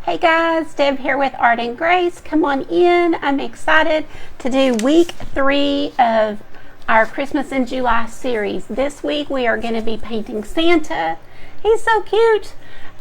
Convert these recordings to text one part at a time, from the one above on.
Hey guys, Deb here with Art and Grace. Come on in. I'm excited to do week 3 of our Christmas in July series. This week we are going to be painting Santa. He's so cute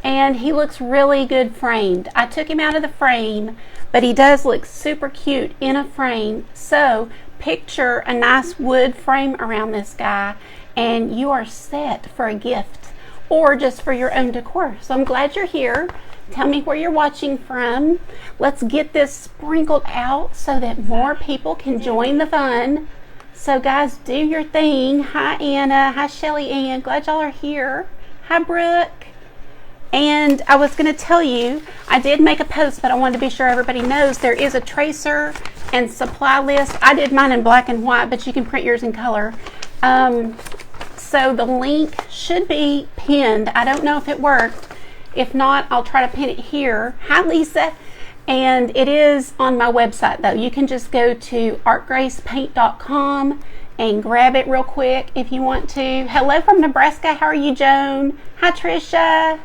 and he looks really good framed. I took him out of the frame, but he does look super cute in a frame. So picture a nice wood frame around this guy and you are set for a gift or just for your own decor. So I'm glad you're here. Tell me where you're watching from. Let's get this sprinkled out so that more people can join the fun. So guys, do your thing. Hi Anna. Hi Shelly Ann. Glad y'all are here. Hi Brooke. And I was going to tell you, I did make a post, but I wanted to be sure everybody knows there is a tracer and supply list. I did mine in black and white, but you can print yours in color. So the link should be pinned. I don't know if it worked. If not, I'll try to pin it here. Hi, Lisa. And it is on my website, though. You can just go to artgracepaint.com and grab it real quick if you want to. Hello from Nebraska. How are you, Joan? Hi, Trisha.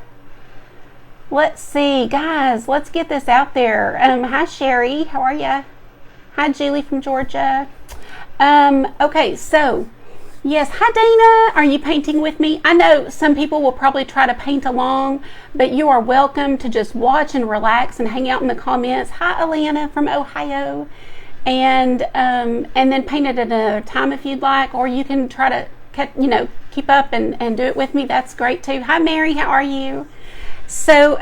Let's see, guys. Let's get this out there. Hi, Sherry. How are you? Hi, Julie from Georgia. Okay, so... Yes, hi Dana, are you painting with me? I know some people will probably try to paint along, but you are welcome to just watch and relax and hang out in the comments. Hi Alana from Ohio, and then paint it at another time if you'd like, or you can try to keep up and do it with me. That's great too. Hi Mary, how are you? So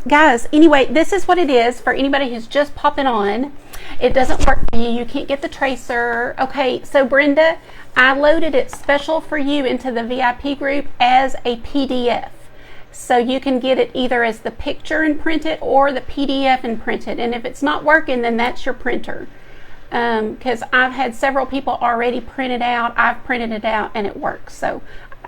guys, anyway, this is what it is for anybody who's just popping on. It doesn't work for you. You can't get the tracer. Okay, so Brenda, I loaded it special for you into the VIP group as a PDF. So you can get it either as the picture and print it or the PDF and print it. And if it's not working, then that's your printer. Because I've had several people already print it out. I've printed it out and it works. So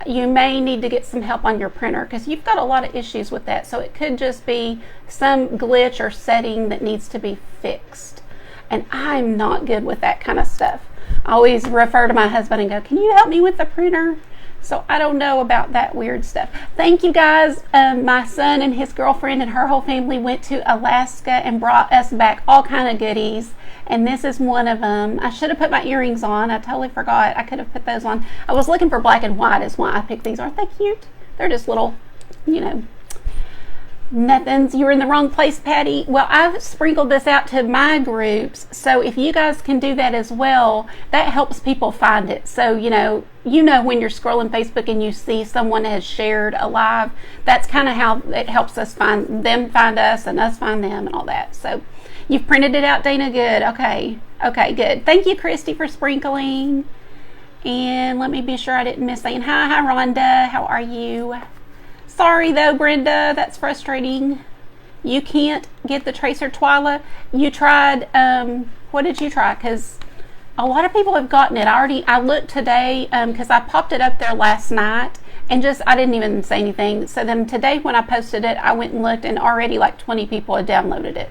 you may need to get some help on your printer because you've got a lot of issues with that. So it could just be some glitch or setting that needs to be fixed. And I'm not good with that kind of stuff. I always refer to my husband and go, can you help me with the printer? So I don't know about that weird stuff. Thank you guys. My son and his girlfriend and her whole family went to Alaska and brought us back all kind of goodies. And this is one of them. I should have put my earrings on. I totally forgot. I could have put those on. I was looking for black and white is why I picked these. Aren't they cute? They're just little, nothings. You were in the wrong place, Patty. Well, I've sprinkled this out to my groups, so if you guys can do that as well, that helps people find it. So you know when you're scrolling Facebook and you see someone has shared a live, that's kind of how it helps us find us and us find them and all that. So you've printed it out, Dana. Good. Okay, good. Thank you, Christy, for sprinkling. And let me be sure I didn't miss saying hi. Rhonda. How are you? Sorry though, Brenda, that's frustrating. You can't get the tracer, Twyla. You tried, what did you try? Because a lot of people have gotten it. I looked today because I popped it up there last night and I didn't even say anything. So then today when I posted it, I went and looked and already like 20 people had downloaded it.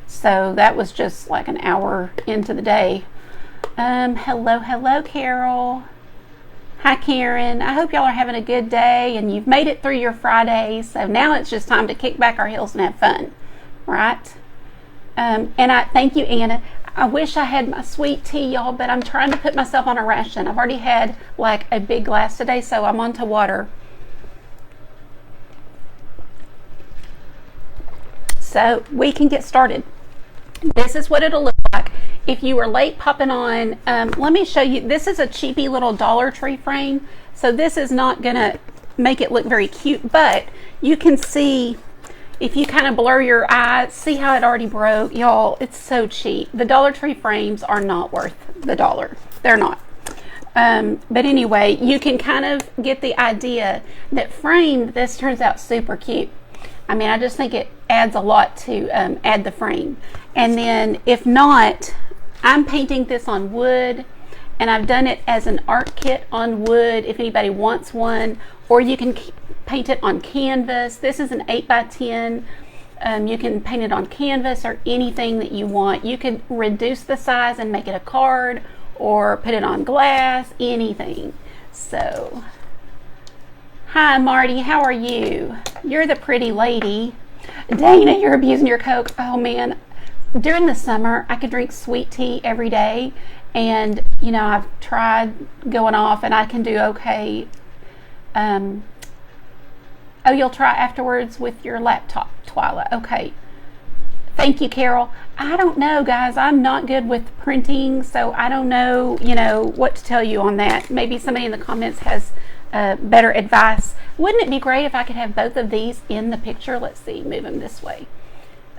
So that was just like an hour into the day. Hello, Carol. Hi Karen, I hope y'all are having a good day and you've made it through your Friday, so now it's just time to kick back our heels and have fun, right? And I thank you, Anna. I wish I had my sweet tea, y'all, but I'm trying to put myself on a ration. I've already had like a big glass today, so I'm on to water. So we can get started. This is what it'll look like. If you were late popping on, let me show you. This is a cheapy little Dollar Tree frame. So this is not going to make it look very cute, but you can see, if you kind of blur your eyes, see how it already broke? Y'all, it's so cheap. The Dollar Tree frames are not worth the dollar. They're not. But anyway, you can kind of get the idea that framed, this turns out super cute. I mean, I just think it adds a lot to add the frame. And then if not, I'm painting this on wood and I've done it as an art kit on wood if anybody wants one, or you can paint it on canvas. This is an 8x10. You can paint it on canvas or anything that you want. You could reduce the size and make it a card or put it on glass, anything. So, hi Marty, how are you? You're the pretty lady. Dana, you're abusing your Coke. Oh man, during the summer I could drink sweet tea every day, and you know, I've tried going off and I can do okay. Oh, you'll try afterwards with your laptop, Twyla. Okay. Thank you, Carol. I don't know, guys. I'm not good with printing, so I don't know, you know, what to tell you on that. Maybe somebody in the comments has better advice. Wouldn't it be great if I could have both of these in the picture? Let's see, move them this way.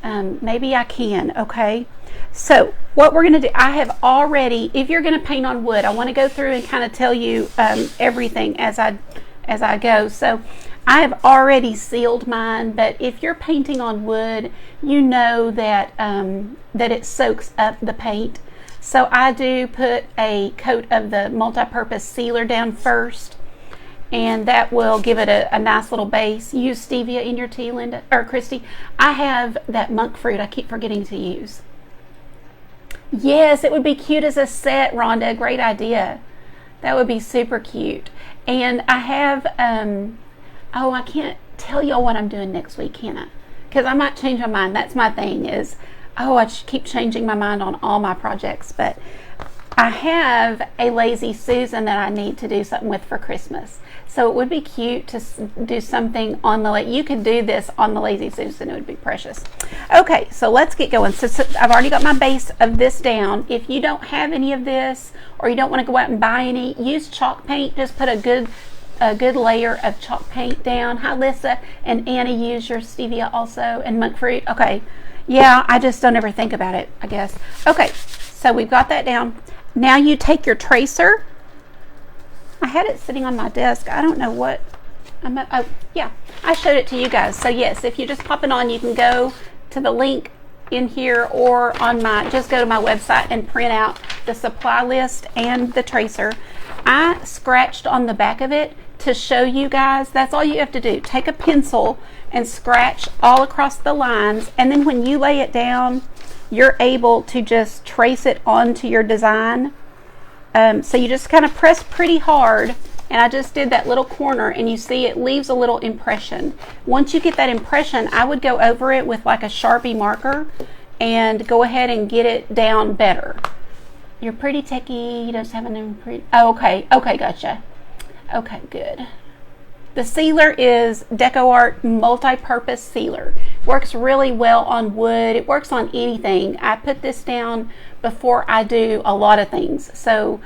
Maybe I can, okay? So what we're going to do, I have already, if you're going to paint on wood, I want to go through and kind of tell you everything as I go. So I have already sealed mine, but if you're painting on wood, you know that that it soaks up the paint. So I do put a coat of the multi-purpose sealer down first, and that will give it a nice little base. Use stevia in your tea, Linda, or Christy. I have that monk fruit I keep forgetting to use. Yes, it would be cute as a set, Rhonda. Great idea. That would be super cute. And I have, oh, I can't tell y'all what I'm doing next week, can I? Because I might change my mind. That's my thing is, oh, I keep changing my mind on all my projects. But I have a Lazy Susan that I need to do something with for Christmas. So it would be cute to do something on the, you could do this on the Lazy Susan. It would be precious. Okay, so let's get going. So I've already got my base of this down. If you don't have any of this, or you don't want to go out and buy any, use chalk paint. Just put a good layer of chalk paint down. Hi, Lissa. And Anna, use your stevia also, and monk fruit. Okay. Yeah, I just don't ever think about it, I guess. Okay, so we've got that down. Now you take your tracer. I had it sitting on my desk. I don't know what. Oh, yeah, I showed it to you guys. So yes, if you just pop it on, you can go to the link in here, or on my, just go to my website and print out the supply list and the tracer. I scratched on the back of it to show you guys. That's all you have to do. Take a pencil and scratch all across the lines, and then when you lay it down, you're able to just trace it onto your design. So you just kind of press pretty hard, and I just did that little corner, and you see it leaves a little impression. Once you get that impression, I would go over it with like a Sharpie marker and go ahead and get it down better. You're pretty techie. You don't have an oh, okay, gotcha. Okay, good. The sealer is DecoArt multi-purpose sealer. Works really well on wood. It works on anything. I put this down before I do a lot of things. So,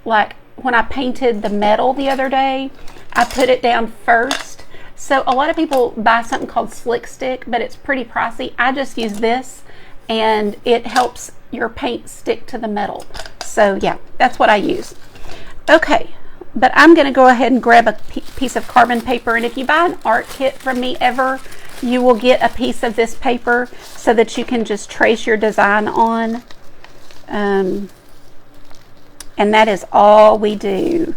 like when I painted the metal the other day, I put it down first. So a lot of people buy something called Slick Stick, but it's pretty pricey. I just use this, and it helps your paint stick to the metal. So yeah, that's what I use. Okay. But I'm going to go ahead and grab a piece of carbon paper, and if you buy an art kit from me ever, you will get a piece of this paper so that you can just trace your design on. And that is all we do.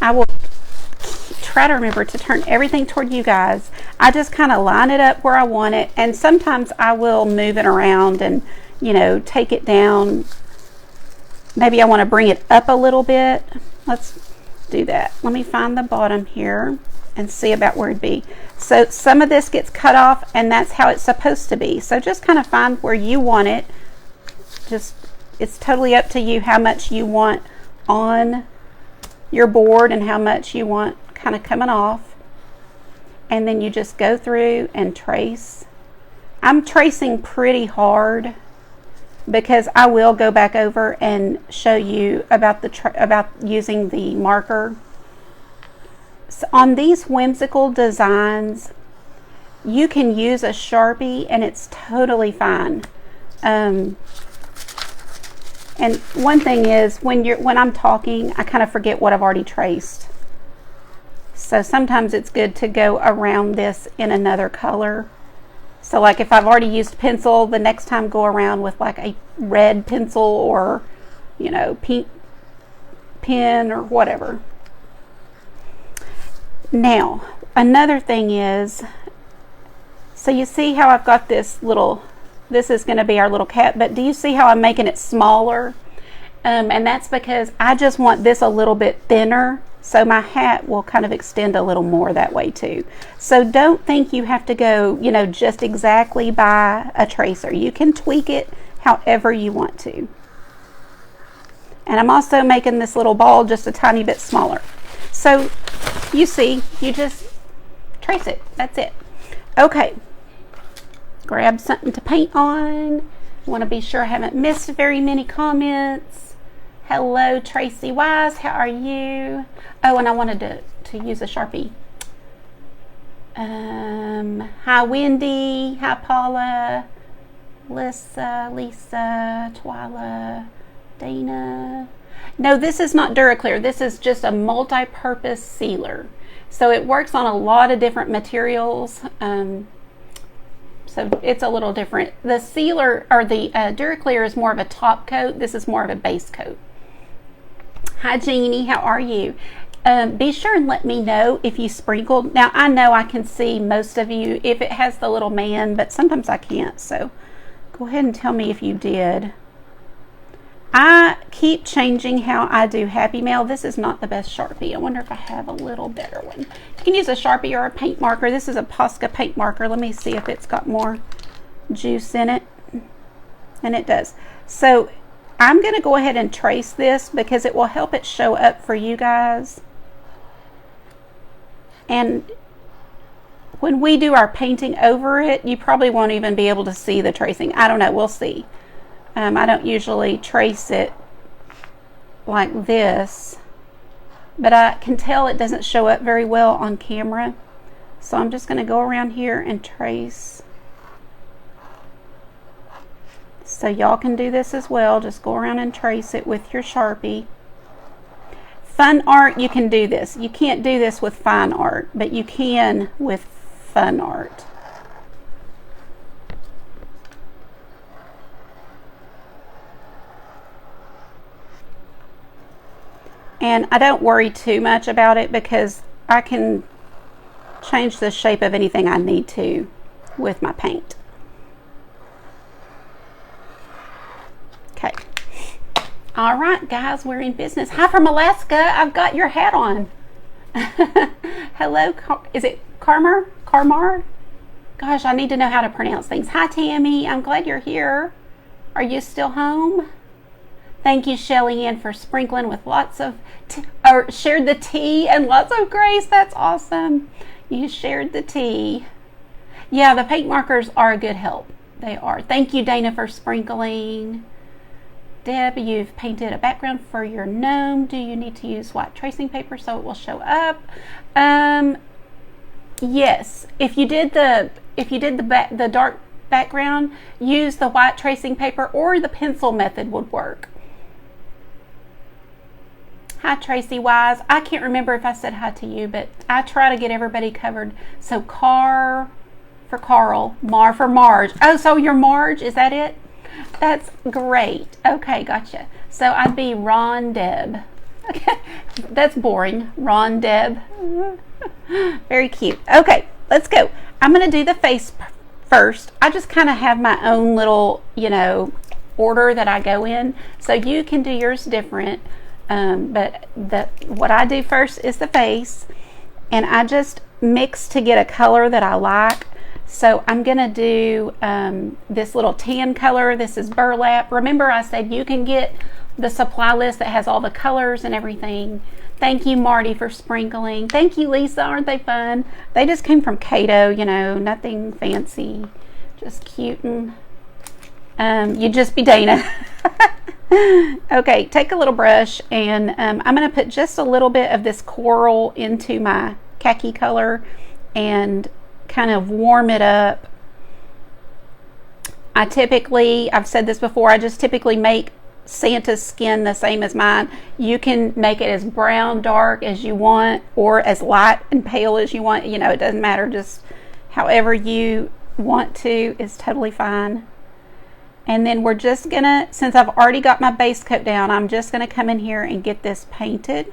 I will try to remember to turn everything toward you guys. I just kind of line it up where I want it, and sometimes I will move it around and, you know, take it down. Maybe I want to bring it up a little bit. Let's do that. Let me find the bottom here and see about where it'd be. So some of this gets cut off, and that's how it's supposed to be. So just kind of find where you want it. Just, it's totally up to you how much you want on your board and how much you want kind of coming off. And then you just go through and trace. I'm tracing pretty hard, because I will go back over and show you about about using the marker. So on these whimsical designs, you can use a Sharpie, and it's totally fine. And one thing is, when I'm talking, I kind of forget what I've already traced. So sometimes it's good to go around this in another color. So like if I've already used pencil, the next time go around with like a red pencil, or, you know, pink pen or whatever. Now, another thing is, so you see how I've got this little, this is going to be our little cat, but do you see how I'm making it smaller? And that's because I just want this a little bit thinner. So my hat will kind of extend a little more that way too. So don't think you have to go, you know, just exactly by a tracer. You can tweak it however you want to. And I'm also making this little ball just a tiny bit smaller. So you see, you just trace it. That's it. Okay. Grab something to paint on. Want to be sure I haven't missed very many comments. Hello, Tracy Wise. How are you? Oh, and I wanted to use a Sharpie. Hi, Wendy. Hi, Paula. Lisa, Twyla, Dana. No, this is not DuraClear. This is just a multi-purpose sealer. So it works on a lot of different materials. So it's a little different. The sealer, or the DuraClear, is more of a top coat. This is more of a base coat. Hi, Jeannie. How are you? Be sure and let me know if you sprinkled. Now, I know I can see most of you if it has the little man, but sometimes I can't. So go ahead and tell me if you did. I keep changing how I do Happy Mail. This is not the best Sharpie. I wonder if I have a little better one. You can use a Sharpie or a paint marker. This is a Posca paint marker. Let me see if it's got more juice in it. And it does. So I'm going to go ahead and trace this because it will help it show up for you guys. And when we do our painting over it, you probably won't even be able to see the tracing. I don't know. We'll see. I don't usually trace it like this, but I can tell it doesn't show up very well on camera. So I'm just going to go around here and trace. So y'all can do this as well. Just go around and trace it with your Sharpie. Fun art, you can do this. You can't do this with fine art, but you can with fun art. And I don't worry too much about it because I can change the shape of anything I need to with my paint. Okay. All right, guys, we're in business. Hi from Alaska. I've got your hat on. Hello. Is it Carmar? Gosh, I need to know how to pronounce things. Hi, Tammy. I'm glad you're here. Are you still home? Thank you, Shelly Ann, for sprinkling with lots of, or shared the tea and lots of grace. That's awesome. You shared the tea. Yeah, the paint markers are a good help. They are. Thank you, Dana, for sprinkling. Deb, you've painted a background for your gnome. Do you need to use white tracing paper so it will show up? Yes. If you did the dark background, use the white tracing paper, or the pencil method would work. Hi, Tracy Wise. I can't remember if I said hi to you, but I try to get everybody covered. So Car for Carl, Mar for Marge. Oh, so you're Marge, is that it? That's great. Okay, gotcha. So I'd be Ron Deb. Okay, that's boring. Ron Deb. Very cute. Okay, let's go. I'm going to do the face first. I just kind of have my own little, order that I go in. So you can do yours different. But what I do first is the face, and I just mix to get a color that I like. So I'm gonna do this little tan color. This is burlap. Remember I said you can get the supply list that has all the colors and everything. Thank you, Marty, for sprinkling. Thank you, Lisa. Aren't they fun? They just came from Cato, nothing fancy, just cute, and you'd just be Dana. Okay, take a little brush, and I'm going to put just a little bit of this coral into my khaki color and kind of warm it up. I've said this before, I just typically make Santa's skin the same as mine. You can make it as brown, dark as you want, or as light and pale as you want. It doesn't matter, just however you want to is totally fine. And then we're just gonna, since I've already got my base coat down, I'm just gonna come in here and get this painted.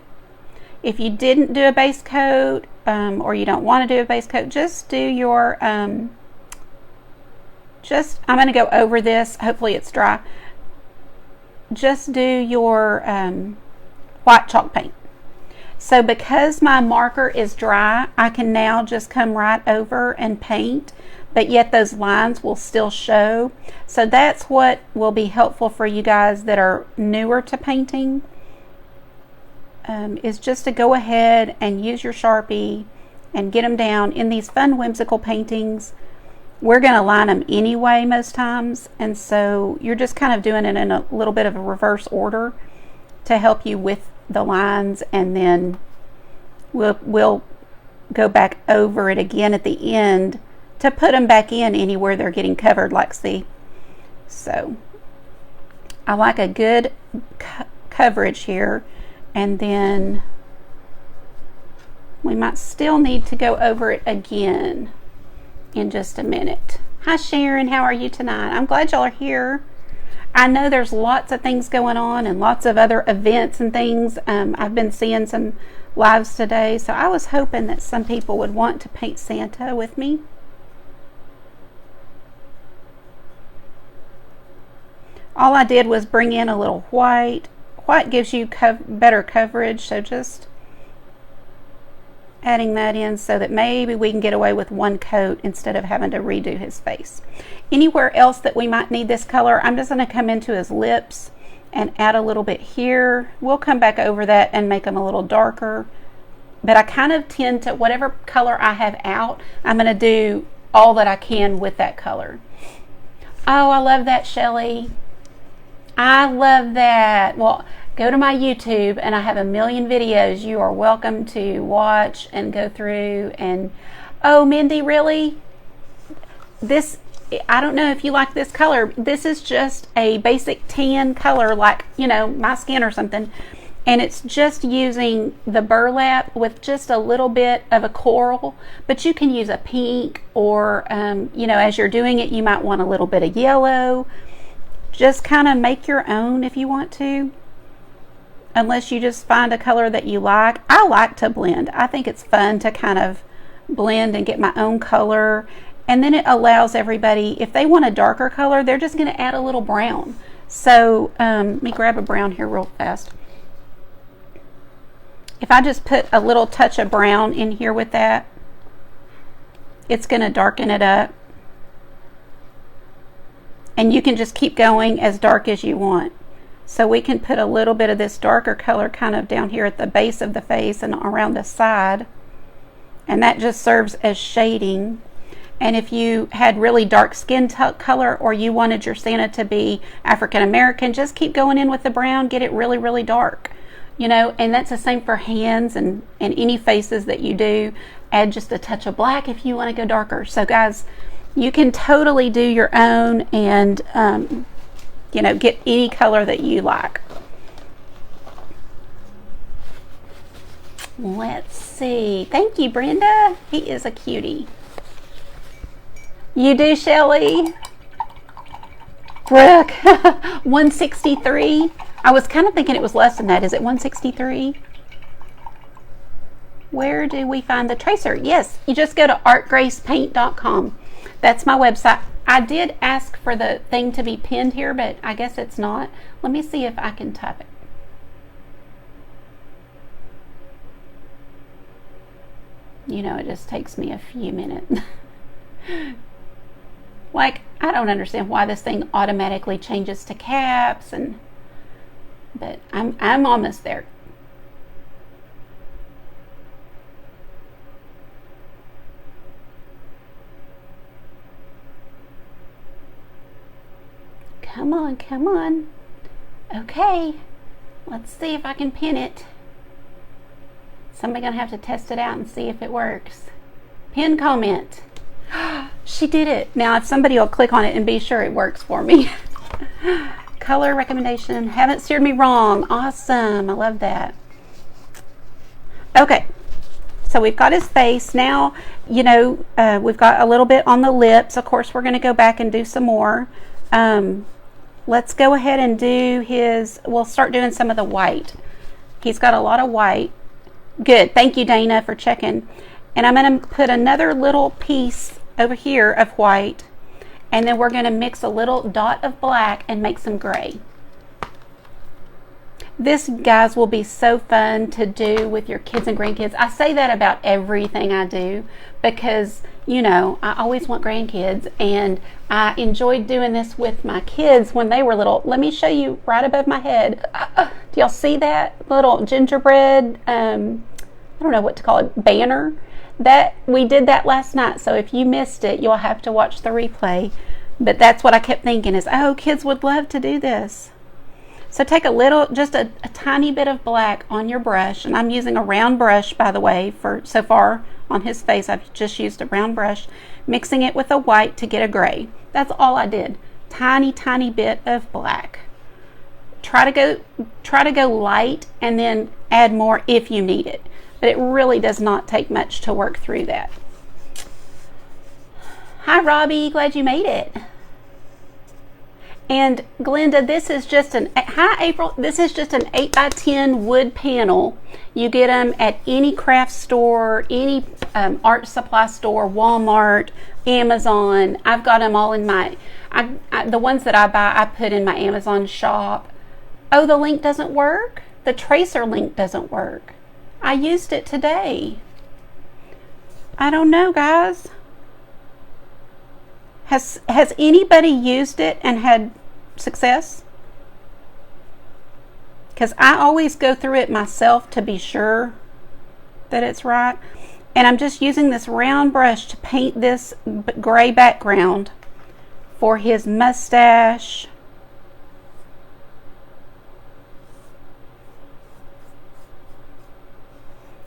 If you didn't do a base coat, or you don't want to do a base coat, just do your, I'm gonna go over this, hopefully it's dry. Just do your white chalk paint. So because my marker is dry, I can now just come right over and paint, but yet those lines will still show. So that's what will be helpful for you guys that are newer to painting, is just to go ahead and use your Sharpie and get them down. In these fun whimsical paintings, we're going to line them anyway most times, and so you're just kind of doing it in a little bit of a reverse order to help you with the lines, and then we'll go back over it again at the end to put them back in anywhere they're getting covered, like see. So I like a good coverage here, and then we might still need to go over it again in just a minute. Hi Sharon, how are you tonight? I'm glad y'all are here. I know there's lots of things going on and lots of other events and things. I've been seeing some lives today, so I was hoping that some people would want to paint Santa with me. All I did was bring in a little white. White gives you better coverage, so just adding that in so that maybe we can get away with one coat instead of having to redo his face. Anywhere else that we might need this color, I'm just going to come into his lips and add a little bit here. We'll come back over that and make them a little darker, but I kind of tend to, whatever color I have out, I'm going to do all that I can with that color. Oh, I love that, Shelly. I love that. Well, go to my YouTube and I have a million videos you are welcome to watch and go through. And oh, Mindy, really? This, I don't know if you like this color. This is just a basic tan color, like, you know, my skin or something. And it's just using the burlap with just a little bit of a coral, but you can use a pink, or, you know, as you're doing it, you might want a little bit of yellow. Just kind of make your own if you want to, unless you just find a color that you like. I like to blend. I think it's fun to kind of blend and get my own color, and then it allows everybody, if they want a darker color, they're just going to add a little brown. So let me grab a brown here real fast. If I just put a little touch of brown in here with that, it's going to darken it up. And you can just keep going as dark as you want. So we can put a little bit of this darker color kind of down here at the base of the face and around the side. And that just serves as shading. And if you had really dark skin color, or you wanted your Santa to be African American, just keep going in with the brown, get it really, really dark. You know, and that's the same for hands and any faces that you do. Add just a touch of black if you want to go darker. So guys, you can totally do your own and, you know, get any color that you like. Let's see. Thank you, Brenda. He is a cutie. You do, Shelly? Brooke, 163. I was kind of thinking it was less than that. Is it 163? Where do we find the tracer? Yes, you just go to artgracepaint.com. That's my website. I did ask for the thing to be pinned here, but I guess it's not. Let me see if I can type it. You know, it just takes me a few minutes. Like, I don't understand why this thing automatically changes to caps, but I'm almost there. Come on, come on. Okay, let's see if I can pin it. Somebody's gonna have to test it out and see if it works. Pin comment. She did it. Now, if somebody will click on it and be sure it works for me. Color recommendation. Haven't steered me wrong. Awesome. I love that. Okay. So we've got his face. Now, you know, we've got a little bit on the lips. Of course, we're going to go back and do some more. Let's go ahead and do his, we'll start doing some of the white. He's got a lot of white. Good. Thank you, Dana, for checking. And I'm going to put another little piece over here of white. And then we're going to mix a little dot of black and make some gray. This, guys, will be so fun to do with your kids and grandkids. I say that about everything I do because, you know, I always want grandkids, and I enjoyed doing this with my kids when they were little. Let me show you right above my head. Do y'all see that little gingerbread, I don't know what to call it, banner? That we did that last night, so if you missed it, you'll have to watch the replay. But that's what I kept thinking is, oh, kids would love to do this. So take a little, just a tiny bit of black on your brush, and I'm using a round brush, by the way, for so far on his face. I've just used a round brush, mixing it with a white to get a gray. That's all I did. Tiny, tiny bit of black. Try to go light and then add more if you need it. But it really does not take much to work through that. Hi, Robbie. Glad you made it. And Glenda, this is just hi April, this is just an 8x10 wood panel. You get them at any craft store, any art supply store, Walmart, Amazon. I've got them all in my, the ones that I buy, I put in my Amazon shop. Oh, the link doesn't work? The tracer link doesn't work. I used it today. I don't know, guys. Has anybody used it and had success? Because I always go through it myself to be sure that it's right. And I'm just using this round brush to paint this gray background for his mustache.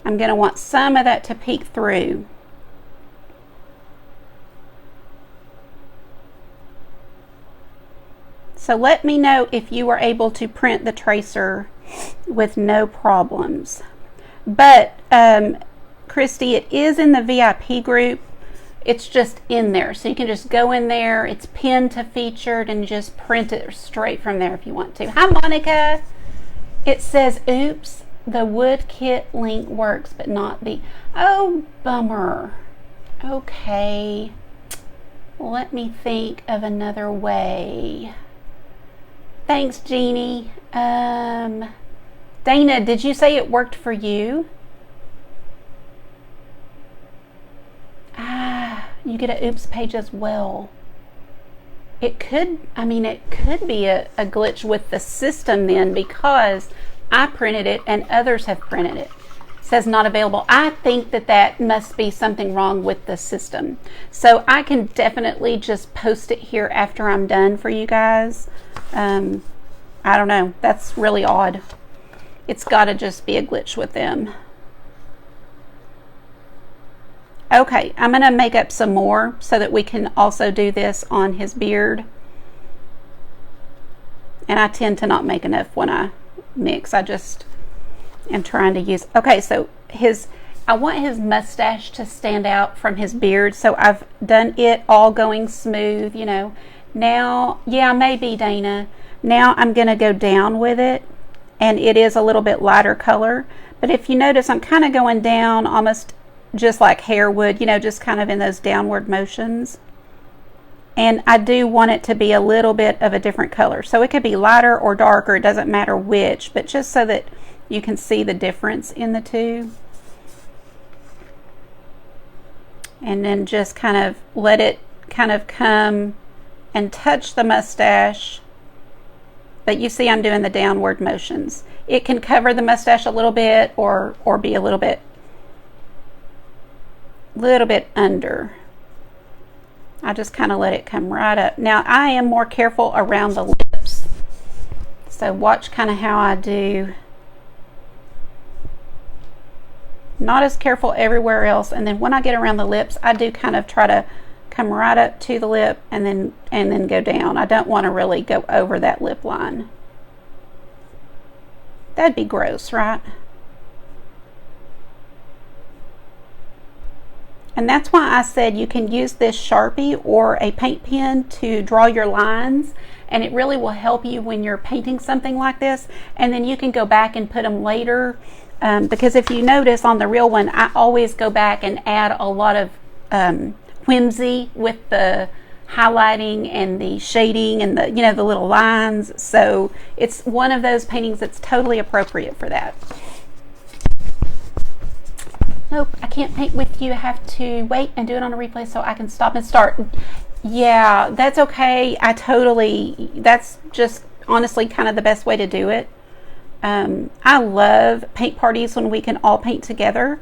I'm going to want some of that to peek through. So let me know if you were able to print the tracer with no problems. But Christy, it is in the VIP group. It's just in there. So you can just go in there. It's pinned to featured and just print it straight from there if you want to. Hi, Monica. It says, oops, the wood kit link works, but not the... Oh, bummer. Okay. Let me think of another way. Thanks, Jeannie. Dana, did you say it worked for you? You get an oops page as well. It could be a glitch with the system then, because I printed it and others have printed it. It says not available. I think that must be something wrong with the system. So I can definitely just post it here after I'm done for you guys. I don't know. That's really odd. It's got to just be a glitch with them. Okay, I'm going to make up some more so that we can also do this on his beard. And I tend to not make enough when I mix. I just am trying to use... Okay, so I want his mustache to stand out from his beard. So I've done it all going smooth, you know. Now, yeah, maybe, Dana. Now I'm going to go down with it, and it is a little bit lighter color. But if you notice, I'm kind of going down almost just like hair would, you know, just kind of in those downward motions. And I do want it to be a little bit of a different color. So it could be lighter or darker, it doesn't matter which, but just so that you can see the difference in the two. And then just kind of let it kind of come and touch the mustache. But you see I'm doing the downward motions. It can cover the mustache a little bit or be a little bit under. I just kind of let it come right up. Now I am more careful around the lips. So watch kind of how I do. Not as careful everywhere else. And then when I get around the lips, I do kind of try to come right up to the lip and then go down. I don't want to really go over that lip line. That'd be gross, right? And that's why I said you can use this Sharpie or a paint pen to draw your lines, and it really will help you when you're painting something like this. And then you can go back and put them later, because if you notice on the real one, I always go back and add a lot of whimsy with the highlighting and the shading and the, the little lines. So it's one of those paintings that's totally appropriate for that. Nope, I can't paint with you. I have to wait and do it on a replay so I can stop and start. Yeah, that's okay. That's just honestly kind of the best way to do it. I love paint parties when we can all paint together.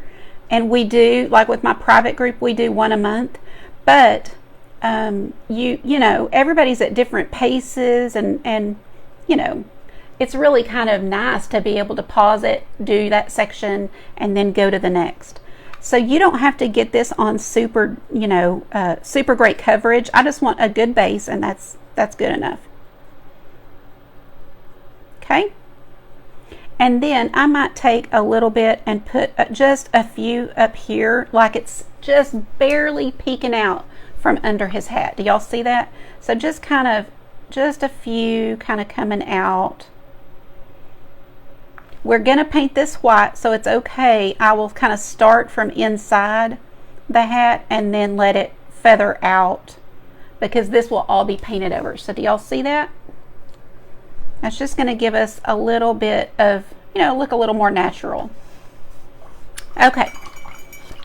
And we do, like with my private group, we do one a month. But, everybody's at different paces and it's really kind of nice to be able to pause it, do that section, and then go to the next. So you don't have to get this on super great coverage. I just want a good base, and that's good enough. Okay. And then I might take a little bit and put just a few up here, like it's just barely peeking out from under his hat. Do y'all see that? So just a few kind of coming out. We're going to paint this white, so it's okay. I will kind of start from inside the hat and then let it feather out because this will all be painted over. So do y'all see that? That's just going to give us a little bit of, look a little more natural. Okay,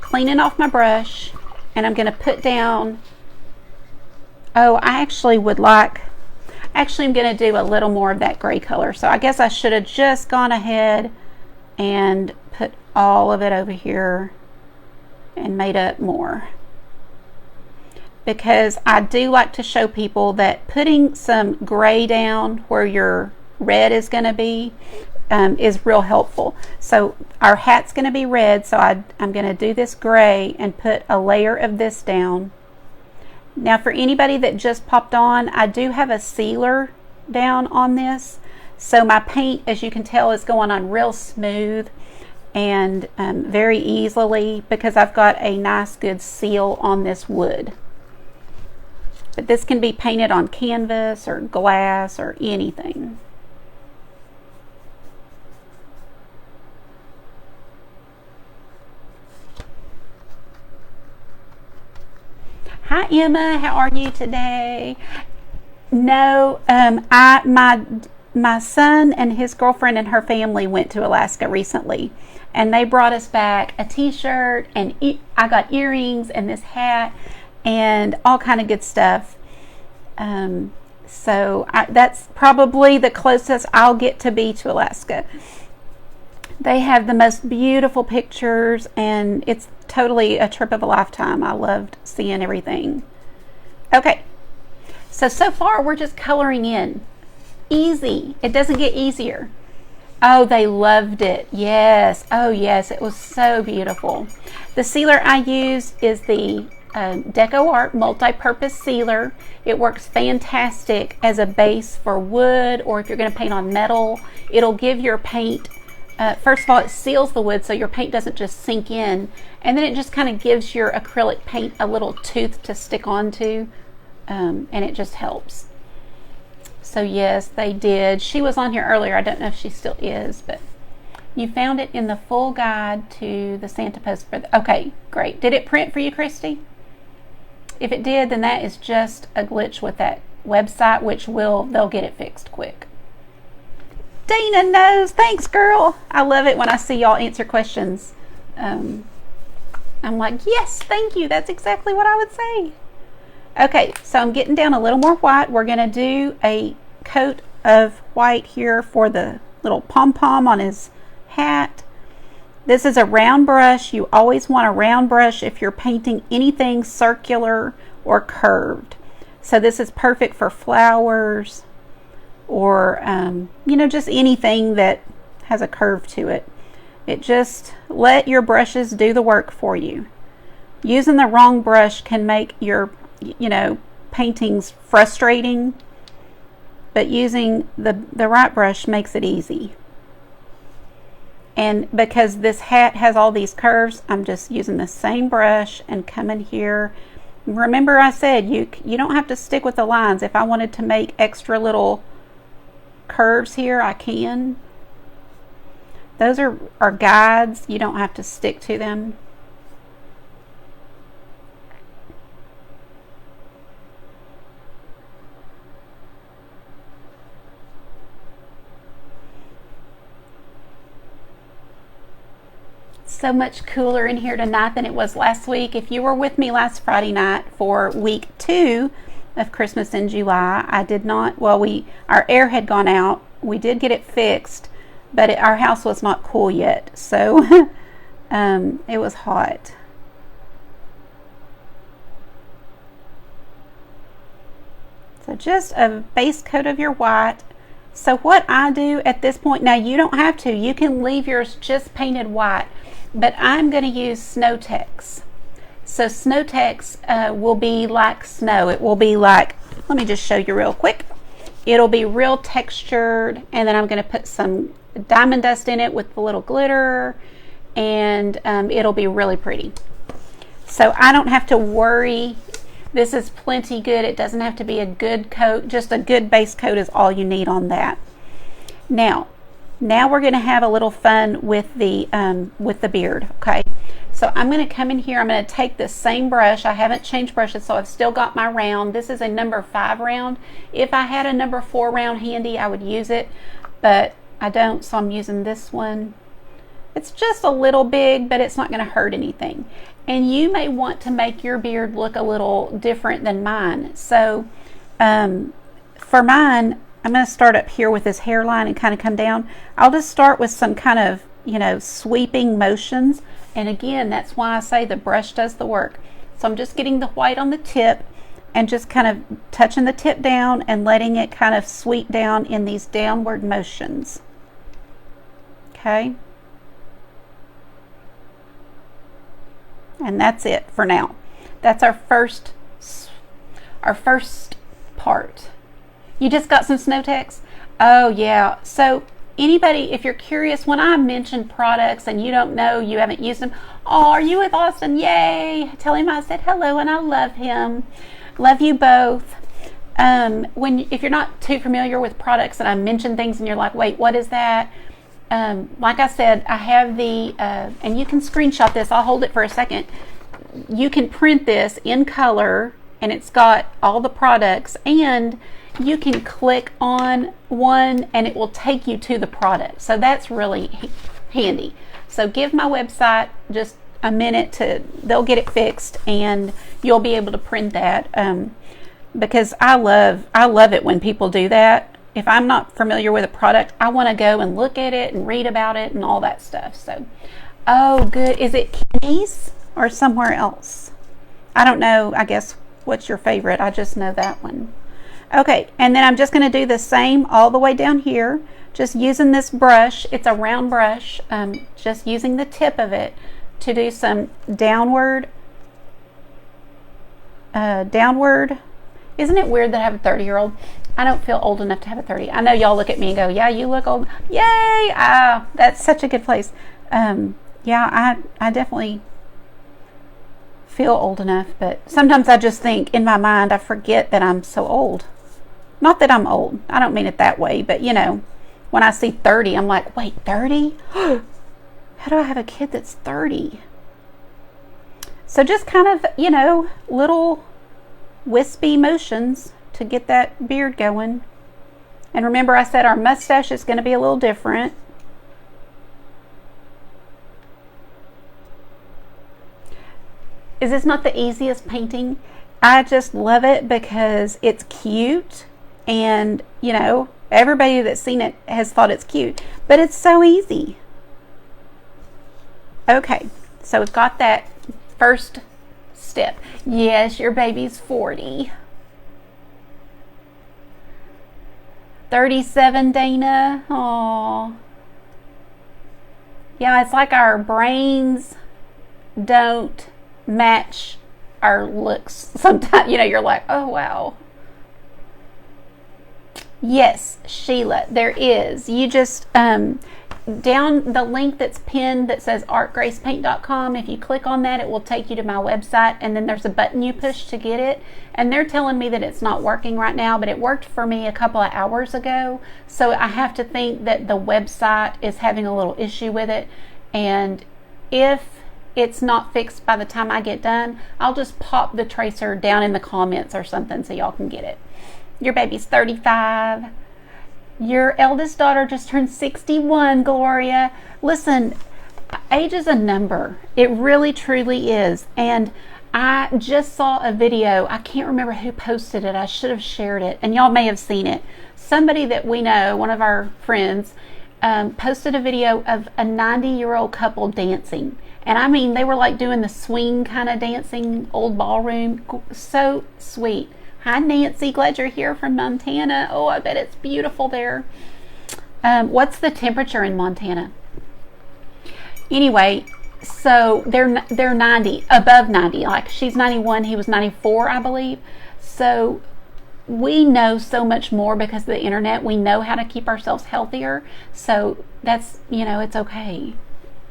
cleaning off my brush, and I'm going to put down, I'm going to do a little more of that gray color. So I guess I should have just gone ahead and put all of it over here and made up more. Because I do like to show people that putting some gray down where your red is going to be is real helpful. So our hat's going to be red, so I'm going to do this gray and put a layer of this down. Now for anybody that just popped on, I do have a sealer down on this. So my paint, as you can tell, is going on real smooth and very easily because I've got a nice good seal on this wood. But this can be painted on canvas or glass or anything. Hi Emma, how are you today? No, my son and his girlfriend and her family went to Alaska recently, and they brought us back a t-shirt, and I got earrings and this hat and all kind of good stuff. So that's probably the closest I'll get to be to Alaska. They have the most beautiful pictures, and it's totally a trip of a lifetime. I loved seeing everything. Okay, so far we're just coloring in. Easy. It doesn't get easier. Oh, they loved it. Yes. Oh, yes. It was so beautiful. The sealer I use is the Deco Art multi-purpose sealer. It works fantastic as a base for wood, or if you're going to paint on metal, it'll give your paint, first of all, it seals the wood so your paint doesn't just sink in, and then it just kind of gives your acrylic paint a little tooth to stick onto, and it just helps. So yes, they did. She was on here earlier. I don't know if she still is, but you found it in the full guide to the Santa post for okay, great. Did it print for you, Christy? If it did, then that is just a glitch with that website, which they'll get it fixed quick. Dana knows. Thanks, girl. I love it when I see y'all answer questions. I'm like, yes, thank you. That's exactly what I would say. Okay, so I'm getting down a little more white. We're going to do a coat of white here for the little pom-pom on his hat. This is a round brush. You always want a round brush if you're painting anything circular or curved. So this is perfect for flowers or, just anything that has a curve to it. It just let your brushes do the work for you. Using the wrong brush can make your paintings frustrating, but using the right brush makes it easy. And because this hat has all these curves, I'm just using the same brush and coming here. Remember I said you don't have to stick with the lines. If I wanted to make extra little curves here, I can. Those are guides. You don't have to stick to them. so much cooler in here tonight than it was last week. If you were with me last Friday night for week 2 of Christmas in July, I did not, well, our air had gone out. We did get it fixed, but our house was not cool yet, so it was hot. So just a base coat of your white. So what I do at this point, now you don't have to, you can leave yours just painted white, but I'm going to use Snow-Tex. So Snow-Tex will be like snow. It will be like, let me just show you real quick. It'll be real textured, and then I'm going to put some diamond dust in it with a little glitter, and it'll be really pretty. So I don't have to worry. This is plenty good. It doesn't have to be a good coat. Just a good base coat is all you need on that. Now we're going to have a little fun with the beard. Okay. So I'm going to come in here. I'm going to take the same brush. I haven't changed brushes, so I've still got my round. This is a number 5 round. If I had a number 4 round handy, I would use it, but I don't, so I'm using this one. It's just a little big, but it's not going to hurt anything. And you may want to make your beard look a little different than mine. So for mine, I'm going to start up here with this hairline and kind of come down. I'll just start with some kind of, sweeping motions. And again, that's why I say the brush does the work. So I'm just getting the white on the tip and just kind of touching the tip down and letting it kind of sweep down in these downward motions. Okay. And that's it for now. That's our first part. You just got some Snow-Tex? Oh yeah. So anybody, if you're curious, when I mention products and you don't know, you haven't used them, oh, are you with Austin? Yay. Tell him I said hello and I love him. Love you both. If you're not too familiar with products and I mention things and you're like, wait, what is that? Like I said, I have the, and you can screenshot this. I'll hold it for a second. You can print this in color, and it's got all the products, and you can click on one, and it will take you to the product. So that's really handy. So give my website just a minute they'll get it fixed, and you'll be able to print that, because I love it when people do that. If I'm not familiar with a product, I want to go and look at it and read about it and all that stuff. So, oh, good. Is it Kenny's or somewhere else? I don't know. I guess what's your favorite? I just know that one. Okay, and then I'm just going to do the same all the way down here. Just using this brush. It's a round brush. Just using the tip of it to do some downward. Isn't it weird that I have a 30-year-old? I don't feel old enough to have a 30. I know y'all look at me and go, yeah, you look old. Yay! That's such a good place. Yeah, I definitely feel old enough, but sometimes I just think in my mind, I forget that I'm so old. Not that I'm old. I don't mean it that way, but when I see 30, I'm like, wait, 30? How do I have a kid that's 30? So just kind of, little wispy motions to get that beard going. And remember, I said our mustache is going to be a little different. Is this not the easiest painting? I just love it because it's cute, and everybody that's seen it has thought it's cute, but it's so easy. Okay, so we've got that first step. Yes, your baby's 40. 37, Dana. Aww. Yeah, it's like our brains don't match our looks. Sometimes, you're like, oh, wow. Yes, Sheila, there is. You just, down the link that's pinned that says artgracepaint.com, if you click on that, it will take you to my website, and then there's a button you push to get it. And they're telling me that it's not working right now, but it worked for me a couple of hours ago. So I have to think that the website is having a little issue with it. And if it's not fixed by the time I get done, I'll just pop the tracer down in the comments or something so y'all can get it. Your baby's 35. Your eldest daughter just turned 61, Gloria. Listen, age is a number. It really truly is. And I just saw a video. I can't remember who posted it. I should have shared it, and y'all may have seen it. Somebody that we know, one of our friends, posted a video of a 90-year-old couple dancing. And I mean, they were like doing the swing kind of dancing, old ballroom. So sweet. Hi, Nancy. Glad you're here from Montana. Oh, I bet it's beautiful there. What's the temperature in Montana? Anyway, so they're 90, above 90. Like, she's 91, he was 94, I believe. So we know so much more because of the internet. We know how to keep ourselves healthier. So that's, it's okay.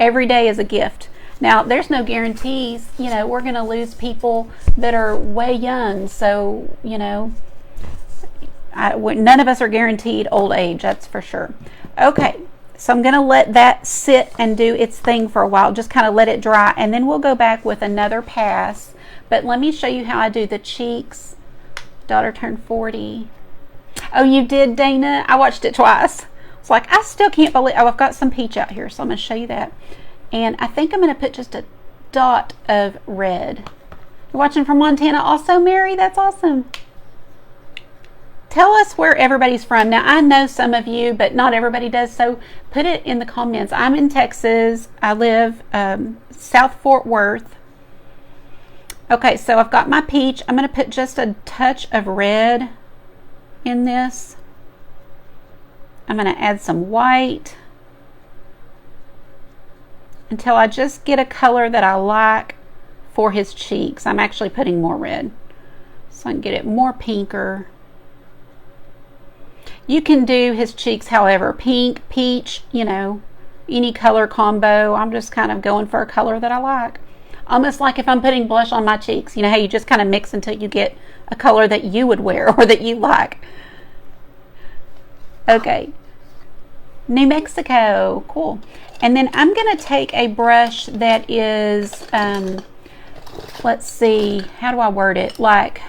Every day is a gift. Now, there's no guarantees. We're going to lose people that are way young. So, none of us are guaranteed old age, that's for sure. Okay, so I'm going to let that sit and do its thing for a while. Just kind of let it dry, and then we'll go back with another pass. But let me show you how I do the cheeks. Daughter turned 40. Oh, you did, Dana? I watched it twice. It's like, I still can't believe... Oh, I've got some peach out here, so I'm going to show you that. And I think I'm going to put just a dot of red. You're watching from Montana also, Mary? That's awesome. Tell us where everybody's from. Now, I know some of you, but not everybody does, so put it in the comments. I'm in Texas. I live South Fort Worth. Okay, so I've got my peach. I'm going to put just a touch of red in this. I'm going to add some white until I just get a color that I like for his cheeks. I'm actually putting more red so I can get it more pinker. You can do his cheeks however, pink, peach, any color combo. I'm just kind of going for a color that I like. Almost like if I'm putting blush on my cheeks. You know how you just kind of mix until you get a color that you would wear or that you like. Okay. New Mexico. Cool. And then I'm going to take a brush that is, let's see, how do I word it? Like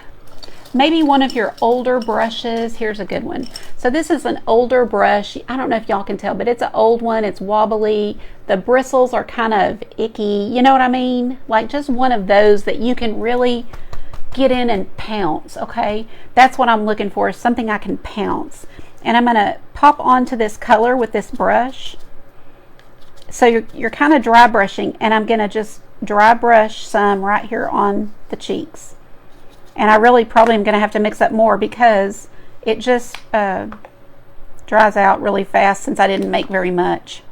maybe one of your older brushes. Here's a good one. So this is an older brush. I don't know if y'all can tell, but it's an old one. It's wobbly. The bristles are kind of icky. You know what I mean? Like just one of those that you can really get in and pounce, okay? That's what I'm looking for, is something I can pounce. And I'm going to pop onto this color with this brush. So you're kind of dry brushing, and I'm going to just dry brush some right here on the cheeks. And I really probably am going to have to mix up more because it just dries out really fast since I didn't make very much.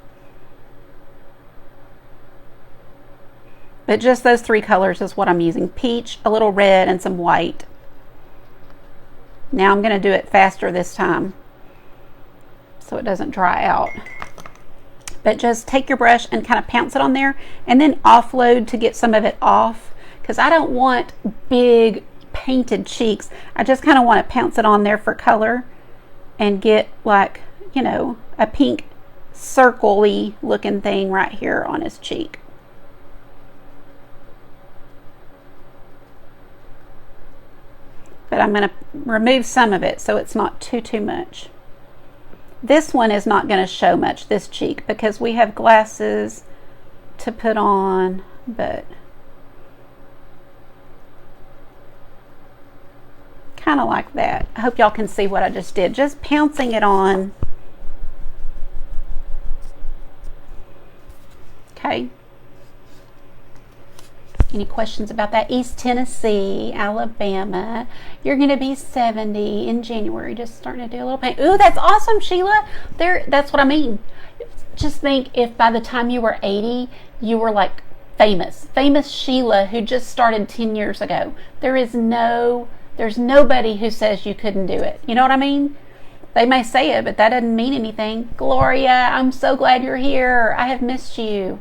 But just those three colors is what I'm using. Peach, a little red, and some white. Now I'm going to do it faster this time so it doesn't dry out. But just take your brush and kind of pounce it on there and then offload to get some of it off, because I don't want big painted cheeks. I just kind of want to pounce it on there for color and get like, a pink circle-y looking thing right here on his cheek. But I'm going to remove some of it so it's not too much. This one is not going to show much, this cheek, because we have glasses to put on, but kind of like that. I hope y'all can see what I just did. Just pouncing it on. Okay. Any questions about that? East Tennessee, Alabama. You're going to be 70 in January. Just starting to do a little paint. Ooh, that's awesome, Sheila. That's what I mean. Just think if by the time you were 80, you were like famous Sheila who just started 10 years ago. There's nobody who says you couldn't do it. You know what I mean? They may say it, but that doesn't mean anything. Gloria, I'm so glad you're here. I have missed you.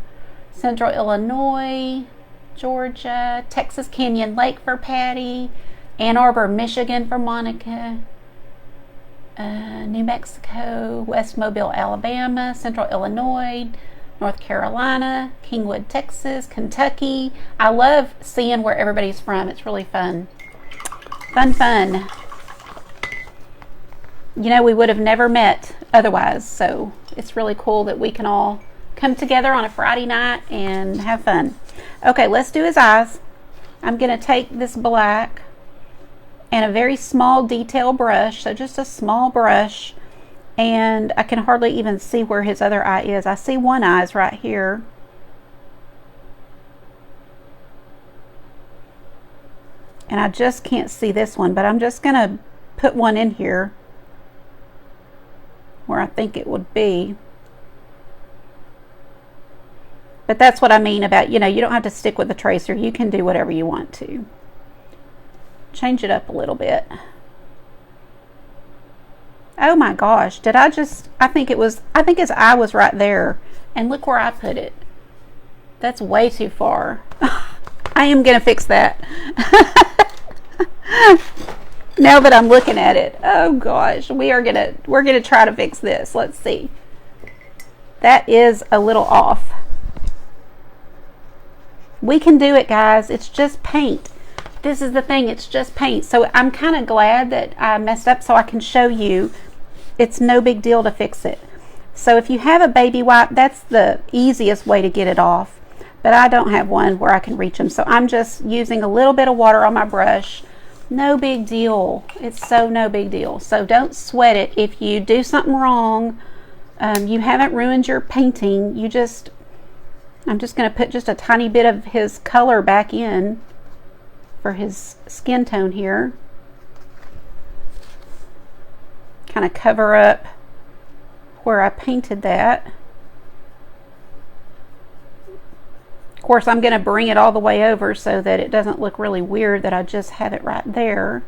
Central Illinois, Georgia, Texas Canyon Lake for Patty, Ann Arbor, Michigan for Monica, New Mexico, West Mobile, Alabama, Central Illinois, North Carolina, Kingwood, Texas, Kentucky. I love seeing where everybody's from. It's really fun. Fun. We would have never met otherwise, so it's really cool that we can all come together on a Friday night and have fun. Okay, let's do his eyes. I'm going to take this black and a very small detail brush, so just a small brush, and I can hardly even see where his other eye is. I see one eye is right here. And I just can't see this one, but I'm just going to put one in here where I think it would be. But that's what I mean about, you don't have to stick with the tracer. You can do whatever you want to. Change it up a little bit. Oh my gosh, I think his eye was right there. And look where I put it. That's way too far. I am going to fix that. Now that I'm looking at it. Oh gosh, we're going to try to fix this. Let's see. That is a little off. We can do it, guys. It's just paint. This is the thing. It's just paint. So I'm kind of glad that I messed up so I can show you. It's no big deal to fix it. So if you have a baby wipe, that's the easiest way to get it off. But I don't have one where I can reach them. So I'm just using a little bit of water on my brush. No big deal. It's so no big deal. So don't sweat it. If you do something wrong, you haven't ruined your painting. I'm just going to put just a tiny bit of his color back in for his skin tone here. Kind of cover up where I painted that. Of course, I'm going to bring it all the way over so that it doesn't look really weird that I just have it right there.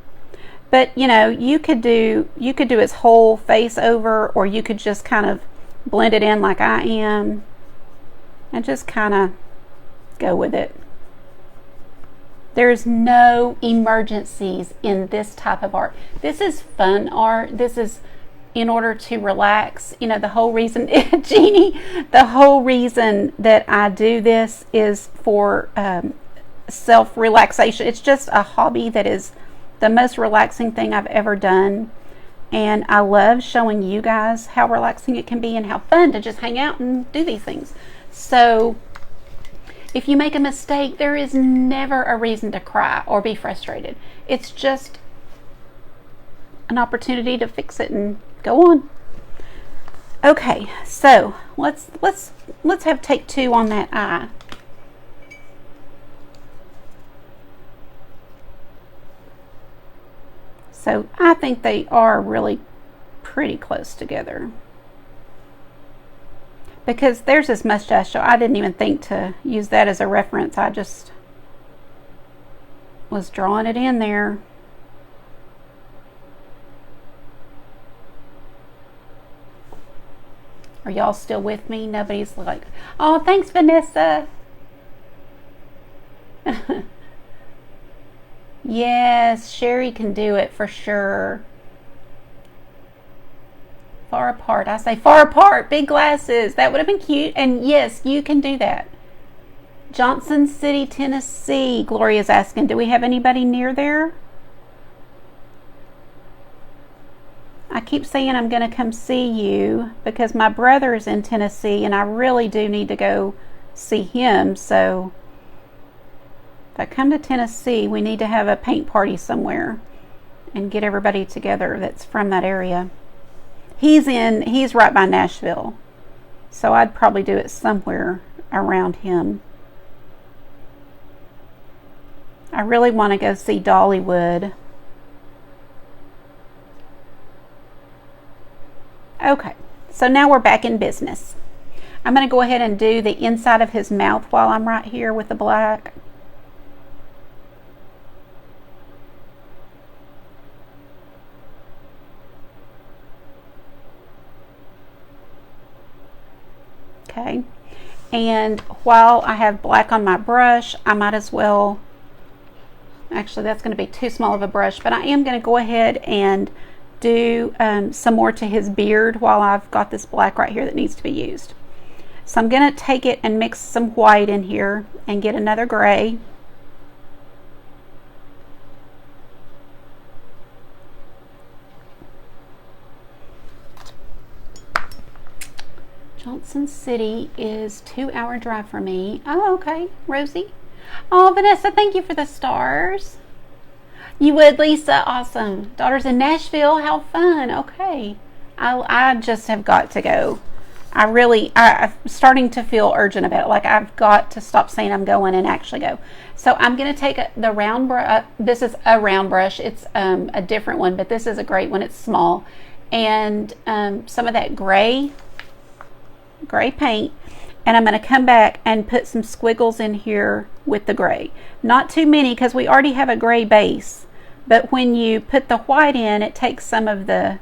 But you could do his whole face over, or you could just kind of blend it in like I am and just kind of go with it. There's no emergencies in this type of art. This is fun art. This is in order to relax. The whole reason, Jeannie, the whole reason that I do this is for self-relaxation. It's just a hobby that is the most relaxing thing I've ever done. And I love showing you guys how relaxing it can be and how fun to just hang out and do these things. So if you make a mistake, there is never a reason to cry or be frustrated. It's just an opportunity to fix it and go on. Okay, so let's have take two on that eye. So I think they are really pretty close together. Because there's this mustache, so I didn't even think to use that as a reference. I just was drawing it in there. Are y'all still with me? Nobody's like, oh, thanks, Vanessa. Yes, Sherry can do it for sure. Far apart. I say far apart. Big glasses. That would have been cute. And yes, you can do that. Johnson City, Tennessee. Gloria's asking, do we have anybody near there? I keep saying I'm going to come see you because my brother is in Tennessee and I really do need to go see him. So if I come to Tennessee, we need to have a paint party somewhere and get everybody together that's from that area. He's right by Nashville, so I'd probably do it somewhere around him. I really want to go see Dollywood. Okay, so now we're back in business. I'm going to go ahead and do the inside of his mouth while I'm right here with the black. Okay, and while I have black on my brush, I might as well, actually that's going to be too small of a brush, but I am going to go ahead and do some more to his beard while I've got this black right here that needs to be used. So I'm going to take it and mix some white in here and get another gray. Johnson City is 2-hour drive for me. Oh, okay, Rosie. Oh, Vanessa, thank you for the stars. You would, Lisa. Awesome. Daughter's in Nashville. How fun. Okay. I just have got to go. I'm starting to feel urgent about it. Like I've got to stop saying I'm going and actually go. So I'm going to take the round brush. This is a round brush. It's a different one, but this is a great one. It's small. And some of that gray paint. And I'm going to come back and put some squiggles in here with the gray. Not too many because we already have a gray base. But when you put the white in, it takes some of the,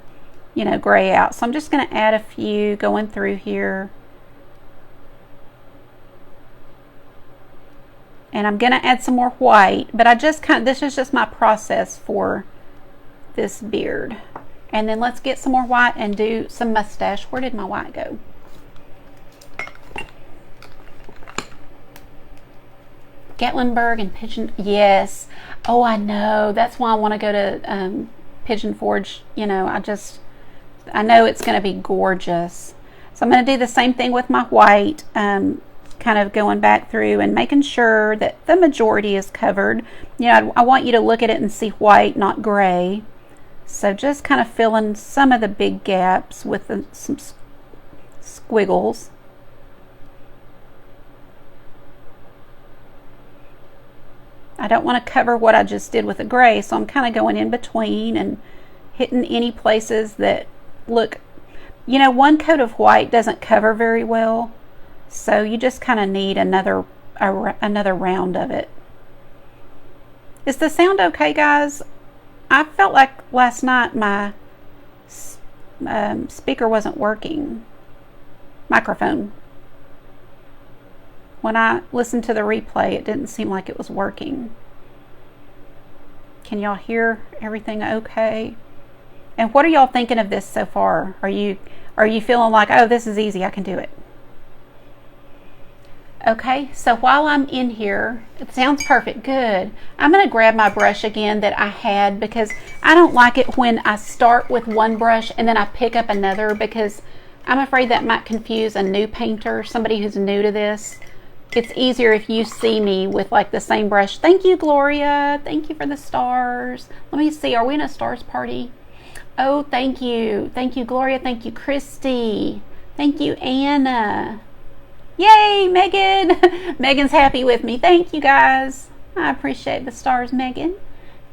gray out. So I'm just going to add a few going through here. And I'm going to add some more white. But this is just my process for this beard. And then let's get some more white and do some mustache. Where did my white go? Gatlinburg and Pigeon. Yes. Oh, I know. That's why I want to go to Pigeon Forge. I know it's going to be gorgeous. So I'm going to do the same thing with my white, kind of going back through and making sure that the majority is covered. I want you to look at it and see white, not gray. So just kind of filling some of the big gaps with some squiggles. I don't want to cover what I just did with the gray, so I'm kind of going in between and hitting any places that look, one coat of white doesn't cover very well, so you just kind of need another round of it. Is the sound okay, guys? I felt like last night my speaker wasn't working. Microphone. When I listened to the replay, it didn't seem like it was working. Can y'all hear everything okay? And what are y'all thinking of this so far? Are you feeling like, oh, this is easy, I can do it? Okay, so while I'm in here, it sounds perfect. Good. I'm going to grab my brush again that I had because I don't like it when I start with one brush and then I pick up another because I'm afraid that might confuse a new painter, somebody who's new to this. It's easier if you see me with like the same brush. Thank you, Gloria. Thank you for the stars. Let me see. Are we in a stars party? Oh, thank you. Thank you, Gloria. Thank you, Christy. Thank you, Anna. Yay, Megan. Megan's happy with me. Thank you, guys. I appreciate the stars, Megan.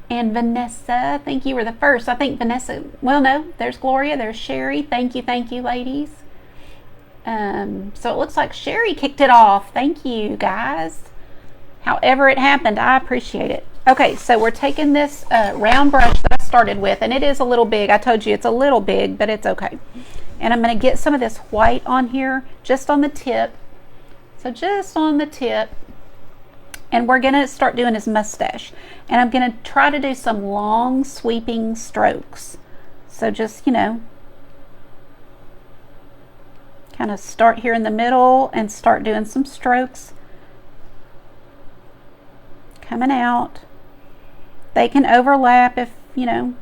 And Vanessa. Thank you. Were the first. I think Vanessa. Well, no. There's Gloria. There's Sherry. Thank you, ladies. So it looks like Sherry kicked it off. Thank you, guys. However it happened, I appreciate it. Okay, so we're taking this round brush that I started with, and it is a little big. I told you it's a little big, but it's okay. And I'm going to get some of this white on here, just on the tip. So just on the tip. And we're going to start doing his mustache. And I'm going to try to do some long sweeping strokes. So just, kind of start here in the middle and start doing some strokes coming out. They can overlap if don't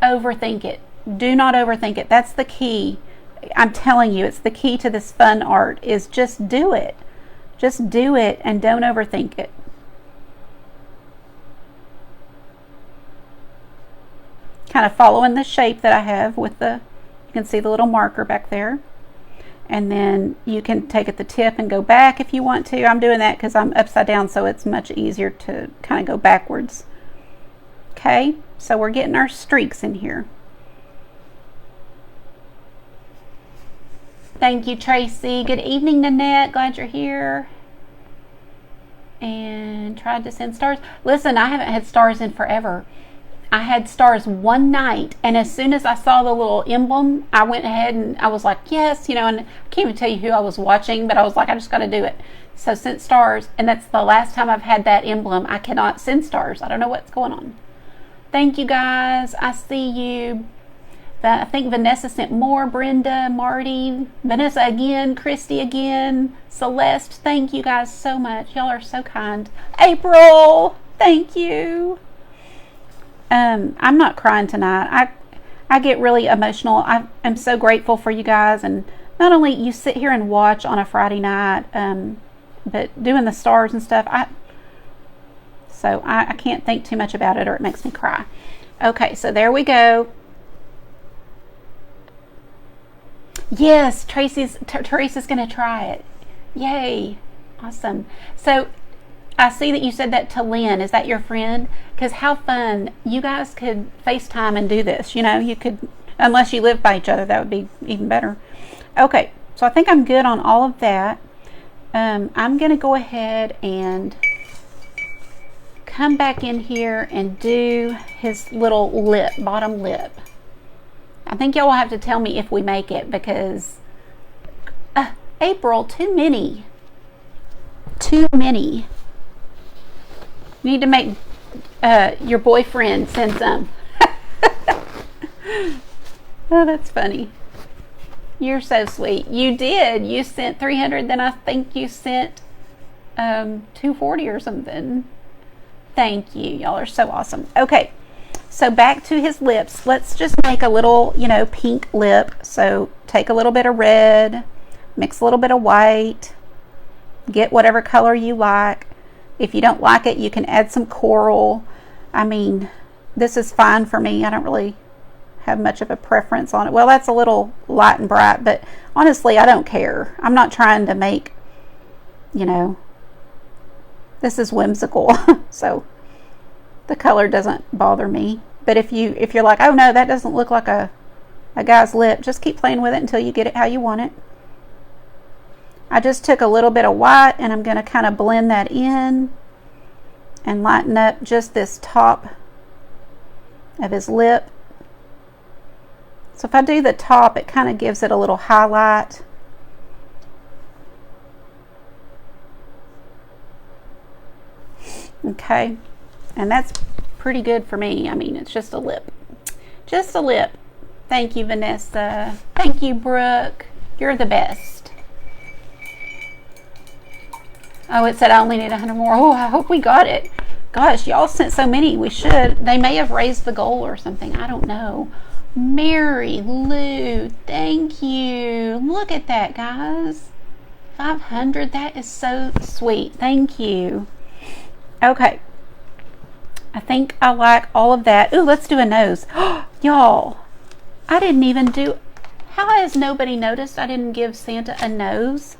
overthink it. Do not overthink it. That's the key. I'm telling you, it's the key to this fun art is just do it. Just do it and don't overthink it. Kind of following the shape that I have with you can see the little marker back there. And then you can take at the tip and go back if you want to. I'm doing that because I'm upside down, so it's much easier to kind of go backwards. Okay, so we're getting our streaks in here. Thank you, Tracy. Good evening, Nanette. Glad you're here. And tried to send stars. Listen, I haven't had stars in forever. I had stars one night, and as soon as I saw the little emblem, I went ahead and I was like, yes, and I can't even tell you who I was watching, but I was like, I just got to do it. So sent stars, and that's the last time I've had that emblem. I cannot send stars. I don't know what's going on. Thank you, guys. I see you. I think Vanessa sent more. Brenda, Marty, Vanessa again, Christy again, Celeste. Thank you guys so much. Y'all are so kind. April, thank you. I'm not crying tonight. I get really emotional. I'm so grateful for you guys, and not only you sit here and watch on a Friday night, but doing the stars and stuff. I can't think too much about it, or it makes me cry. Okay, so there we go. Yes, Teresa's going to try it. Yay. Awesome. So I see that you said that to Lynn. Is that your friend? Because how fun. You guys could FaceTime and do this. You know, you could, unless you live by each other, that would be even better. Okay, so I think I'm good on all of that. I'm going to go ahead and come back in here and do his little lip, bottom lip. I think y'all will have to tell me if we make it, because April, too many. You need to make your boyfriend send some. Oh, that's funny. You're so sweet. You did. You sent 300, then I think you sent 240 or something. Thank you. Y'all are so awesome. Okay. So back to his lips. Let's just make a little, pink lip. So take a little bit of red, mix a little bit of white, get whatever color you like. If you don't like it, you can add some coral. I mean, this is fine for me. I don't really have much of a preference on it. Well, that's a little light and bright, but honestly, I don't care. I'm not trying to make, this is whimsical. So the color doesn't bother me. But if you're like, oh no, that doesn't look like a guy's lip, just keep playing with it until you get it how you want it. I just took a little bit of white, and I'm going to kind of blend that in and lighten up just this top of his lip. So if I do the top, it kind of gives it a little highlight. Okay, and that's pretty good for me. I mean, it's just a lip. Just a lip. Thank you, Vanessa. Thank you, Brooke. You're the best. Oh, it said I only need 100 more. Oh, I hope we got it. Gosh, y'all sent so many. We should. They may have raised the goal or something. I don't know. Mary Lou, thank you. Look at that, guys. 500. That is so sweet. Thank you. Okay. I think I like all of that. Ooh, let's do a nose. Y'all, I didn't even do... How has nobody noticed I didn't give Santa a nose?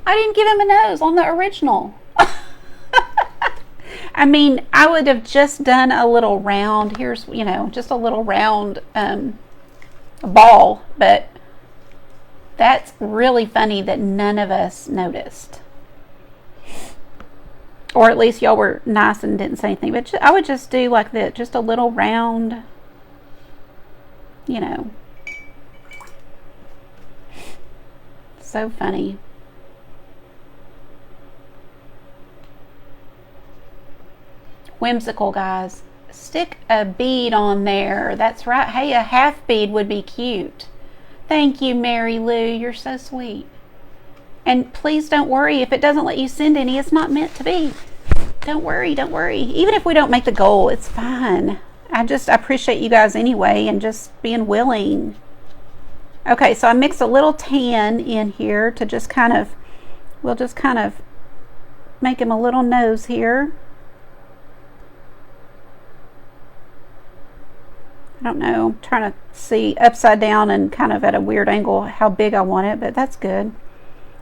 I didn't give him a nose on the original. I mean, I would have just done a little round. Here's, just a little round ball. But that's really funny that none of us noticed. Or at least y'all were nice and didn't say anything. But I would just do like that. Just a little round, So funny. Whimsical, guys. Stick a bead on there. That's right. Hey, a half bead would be cute. Thank you, Mary Lou. You're so sweet. And please don't worry if it doesn't let you send any. It's not meant to be. Don't worry. Don't worry. Even if we don't make the goal, it's fine. I appreciate you guys anyway and just being willing. Okay, so I mixed a little tan in here to just we'll just kind of make him a little nose here. I don't know, I'm trying to see upside down and kind of at a weird angle how big I want it, but that's good.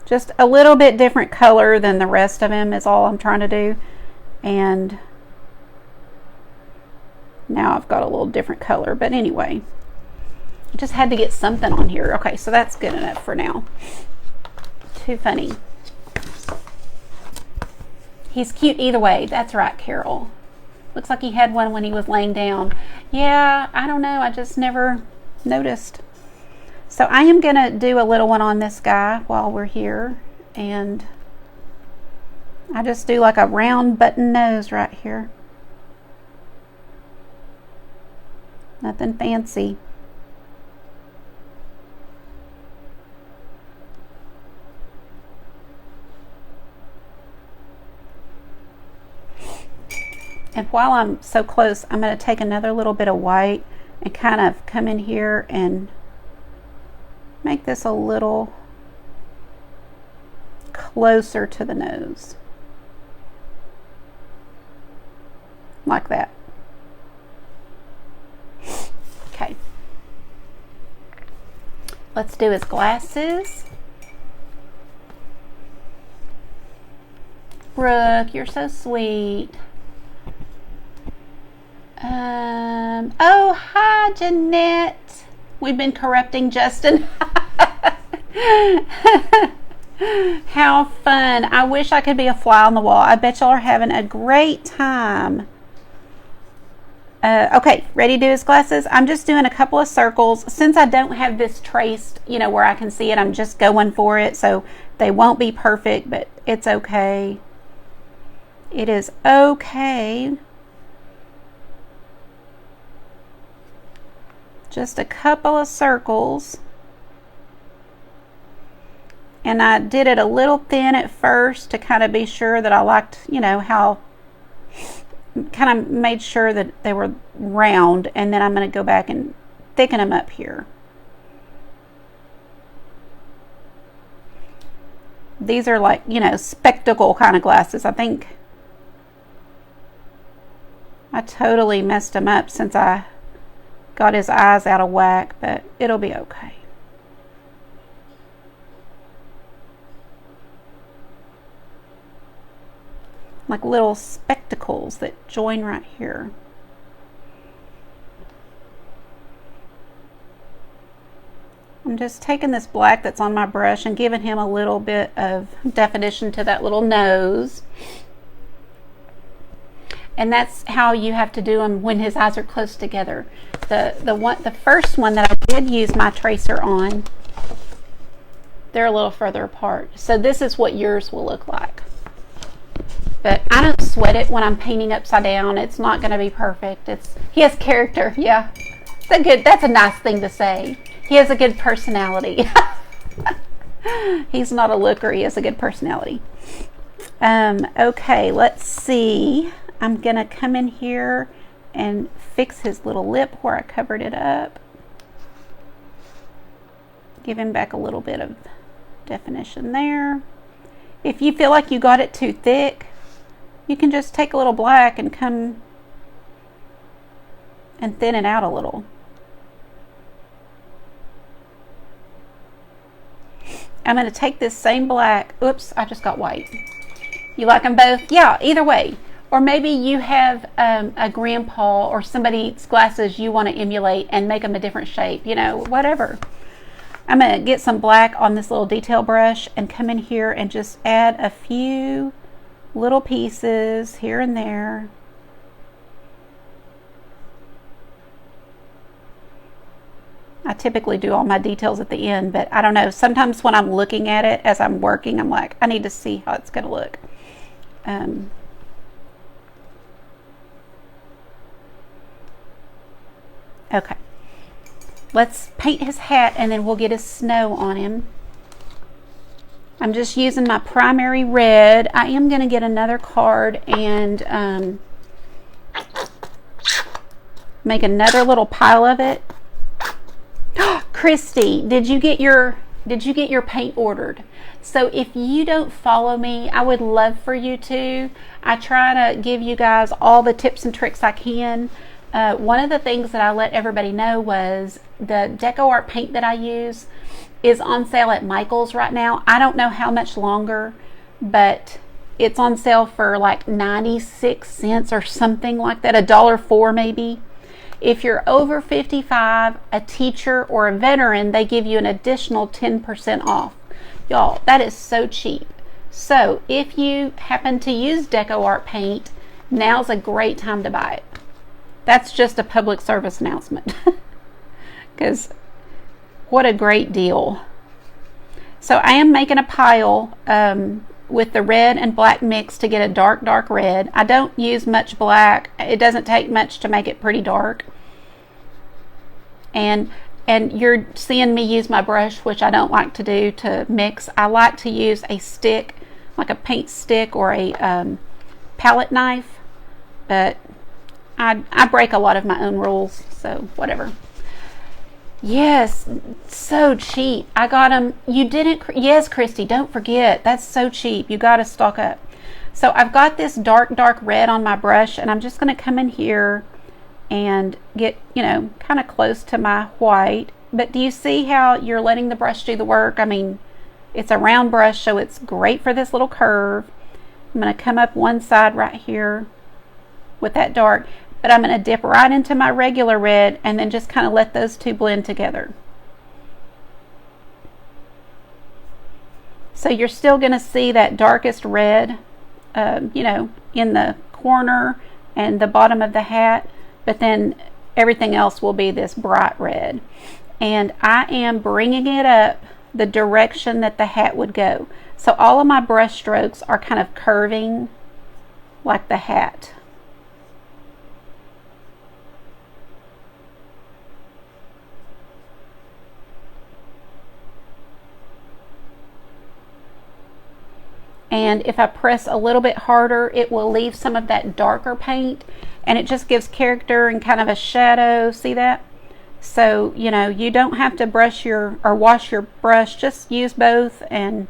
Just a little bit different color than the rest of him is all I'm trying to do. And now I've got a little different color, but anyway, I just had to get something on here. Okay, so that's good enough for now. Too funny. He's cute either way. That's right, Carol. Looks like he had one when he was laying down. Yeah, I don't know. I just never noticed. So I am going to do a little one on this guy while we're here. And I just do like a round button nose right here. Nothing fancy. And while I'm so close, I'm going to take another little bit of white and kind of come in here and make this a little closer to the nose. Like that. Okay. Let's do his glasses. Brooke, you're so sweet. Oh, hi, Jeanette. We've been corrupting Justin. How fun. I wish I could be a fly on the wall. I bet y'all are having a great time. Okay, ready to do his glasses? I'm just doing a couple of circles. Since I don't have this traced, where I can see it, I'm just going for it. So they won't be perfect, but it's okay. It is okay. Just a couple of circles. And I did it a little thin at first to kind of be sure that I liked, how kind of made sure that they were round, and then I'm going to go back and thicken them up here. These are like, spectacle kind of glasses. I think I totally messed him up since I got his eyes out of whack, but it'll be okay. Like little spectacles that join right here. I'm just taking this black that's on my brush and giving him a little bit of definition to that little nose. And that's how you have to do them when his eyes are close together. The first one that I did use my tracer on, they're a little further apart. So this is what yours will look like. But I don't sweat it when I'm painting upside down. It's not going to be perfect. He has character, yeah. That's a nice thing to say. He has a good personality. He's not a looker. He has a good personality. Okay, let's see. I'm going to come in here and fix his little lip where I covered it up. Give him back a little bit of definition there. If you feel like you got it too thick, you can just take a little black and come and thin it out a little. I'm going to take this same black. Oops, I just got white. You like them both? Yeah, either way. Or maybe you have a grandpa or somebody's glasses you want to emulate and make them a different shape, whatever. I'm going to get some black on this little detail brush and come in here and just add a few little pieces here and there. I typically do all my details at the end, but I don't know. Sometimes when I'm looking at it as I'm working, I'm like, I need to see how it's going to look. Okay. Let's paint his hat and then we'll get his snow on him. I'm just using my primary red. I am going to get another card and make another little pile of it. Christy, did you get your paint ordered? So if you don't follow me, I would love for you to. I try to give you guys all the tips and tricks I can. One of the things that I let everybody know was the Deco Art paint that I use is on sale at Michael's right now. I don't know how much longer, but it's on sale for like 96 cents or something like that, $1.04 maybe. If you're over 55, a teacher or a veteran, they give you an additional 10% off. Y'all, that is so cheap. So if you happen to use Deco Art paint, now's a great time to buy it. That's just a public service announcement. Because what a great deal. So I am making a pile with the red and black mix to get a dark red. I don't use much black. It doesn't take much to make it pretty dark. And you're seeing me use my brush, which I don't like to do to mix. I like to use a stick, like a paint stick or a palette knife. But I break a lot of my own rules, so whatever. Yes, so cheap. I got them. You didn't. Yes, Christy, don't forget. That's so cheap. You got to stock up. So I've got this dark red on my brush, and I'm just going to come in here and get, kind of close to my white. But do you see how you're letting the brush do the work? I mean, it's a round brush, so it's great for this little curve. I'm going to come up one side right here with that dark, but I'm going to dip right into my regular red and then just kind of let those two blend together. So you're still going to see that darkest red, in the corner and the bottom of the hat, but then everything else will be this bright red. And I am bringing it up the direction that the hat would go. So all of my brush strokes are kind of curving like the hat. And if I press a little bit harder, it will leave some of that darker paint, and it just gives character and kind of a shadow. See that? So, you don't have to wash your brush, just use both, and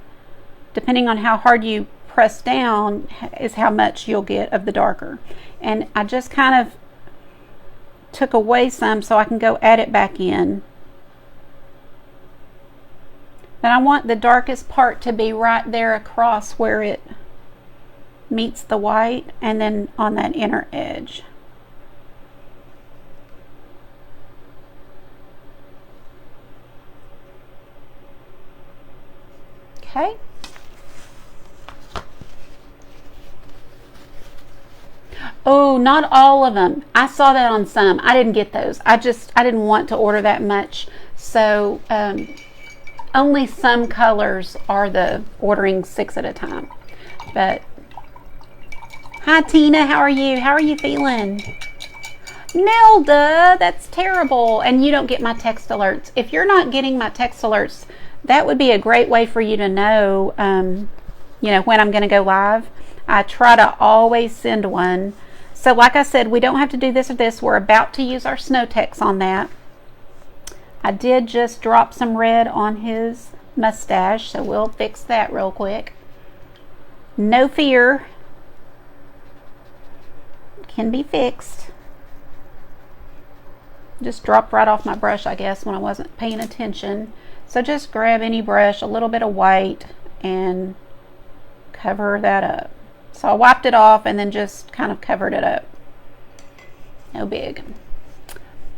depending on how hard you press down is how much you'll get of the darker. And I just kind of took away some so I can go add it back in. But I want the darkest part to be right there across where it meets the white, and then on that inner edge. Okay. Oh, not all of them. I saw that on some. I didn't get those. I didn't want to order that much. So only some colors are the ordering 6 at a time. But hi Tina, how are you? How are you feeling? Nelda, that's terrible. And you don't get my text alerts. If you're not getting my text alerts, that would be a great way for you to know, when I'm going to go live. I try to always send one. So like I said, we don't have to do this or this. We're about to use our snow text on that. I did just drop some red on his mustache, so we'll fix that real quick. No fear. Can be fixed. Just dropped right off my brush, I guess, when I wasn't paying attention. So just grab any brush, a little bit of white, and cover that up. So I wiped it off and then just kind of covered it up. No big.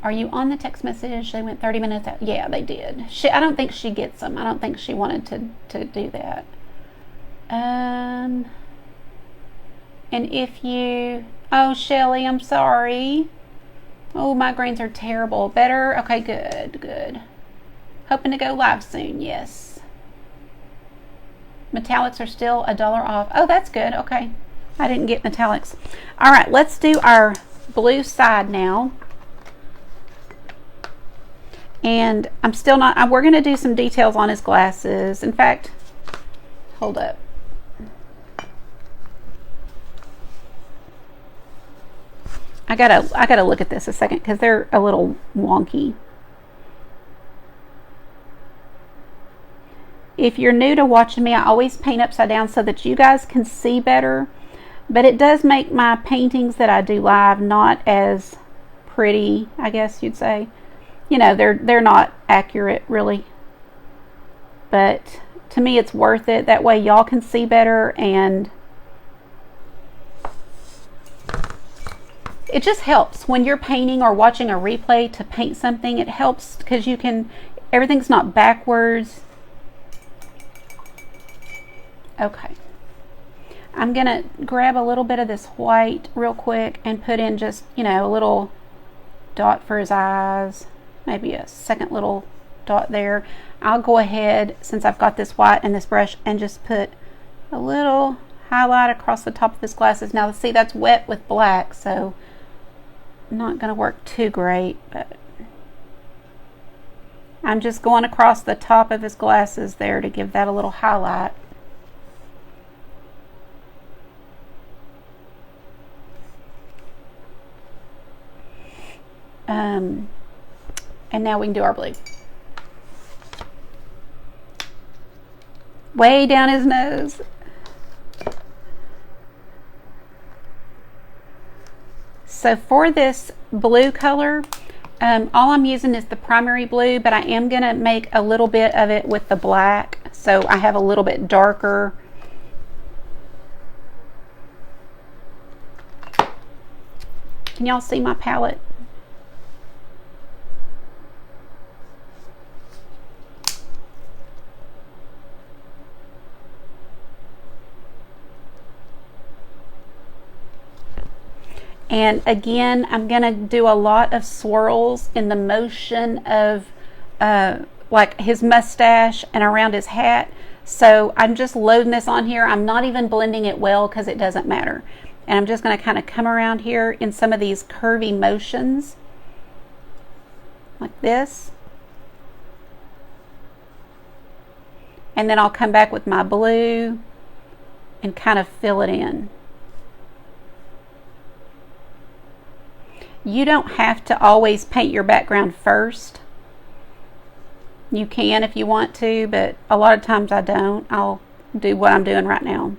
Are you on the text message? They went 30 minutes out. Yeah, they did. I don't think she gets them. I don't think she wanted to do that. And if you... Oh, Shelly, I'm sorry. Oh, migraines are terrible. Better? Okay, good. Hoping to go live soon, yes. Metallics are still $1 off. Oh, that's good. Okay. I didn't get metallics. All right, let's do our blue side now. And I'm still not, we're going to do some details on his glasses. In fact, hold up. I gotta look at this a second because they're a little wonky. If you're new to watching me, I always paint upside down so that you guys can see better. But it does make my paintings that I do live not as pretty, I guess you'd say. They're not accurate really. But to me it's worth it. That way y'all can see better, and it just helps when you're painting or watching a replay to paint something. It helps because everything's not backwards. Okay. I'm going to grab a little bit of this white real quick and put in just, a little dot for his eyes. Maybe a second little dot there. I'll go ahead, since I've got this white and this brush, and just put a little highlight across the top of his glasses. Now, see, that's wet with black, so not going to work too great, but I'm just going across the top of his glasses there to give that a little highlight. And now we can do our blue. Way down his nose. So for this blue color, all I'm using is the primary blue, but I am going to make a little bit of it with the black, so I have a little bit darker. Can y'all see my palette? And again, I'm going to do a lot of swirls in the motion of like his mustache and around his hat. So I'm just loading this on here. I'm not even blending it well because it doesn't matter. And I'm just going to kind of come around here in some of these curvy motions like this. And then I'll come back with my blue and kind of fill it in. You don't have to always paint your background first. You can if you want to, but a lot of times I don't. I'll do what I'm doing right now.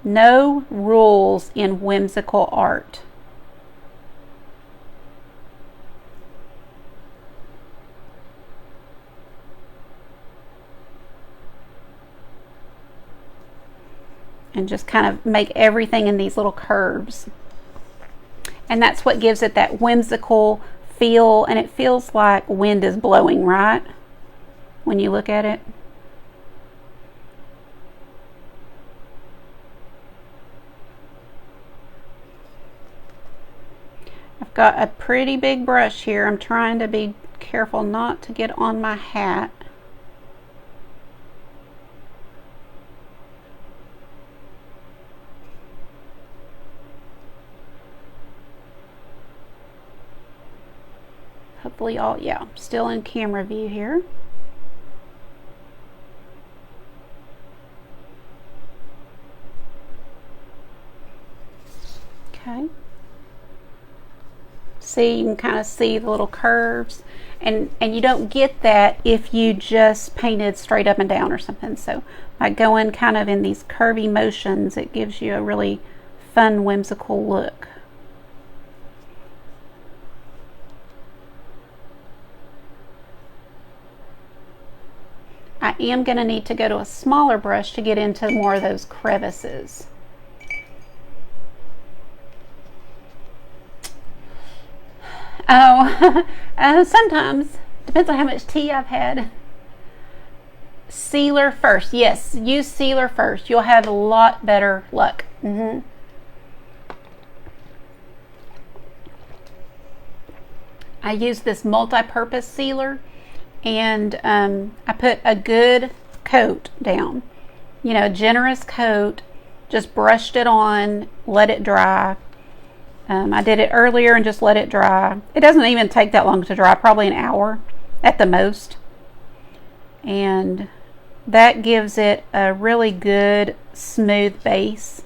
No rules in whimsical art. And just kind of make everything in these little curves. And that's what gives it that whimsical feel, and it feels like wind is blowing, right? When you look at it. I've got a pretty big brush here. I'm trying to be careful not to get on my hat. Hopefully all, yeah, still in camera view here. Okay. See, you can kind of see the little curves, and you don't get that if you just painted straight up and down or something. So by going kind of in these curvy motions, it gives you a really fun, whimsical look. I am going to need to go to a smaller brush to get into more of those crevices. Oh, sometimes. Depends on how much tea I've had. Sealer first. Yes, use sealer first. You'll have a lot better luck. I use this multi-purpose sealer, and I put a good coat down. You know, a generous coat. Just brushed it on, let it dry. I did it earlier and just let it dry. It doesn't even take that long to dry, probably an hour at the most. And that gives it a really good smooth base.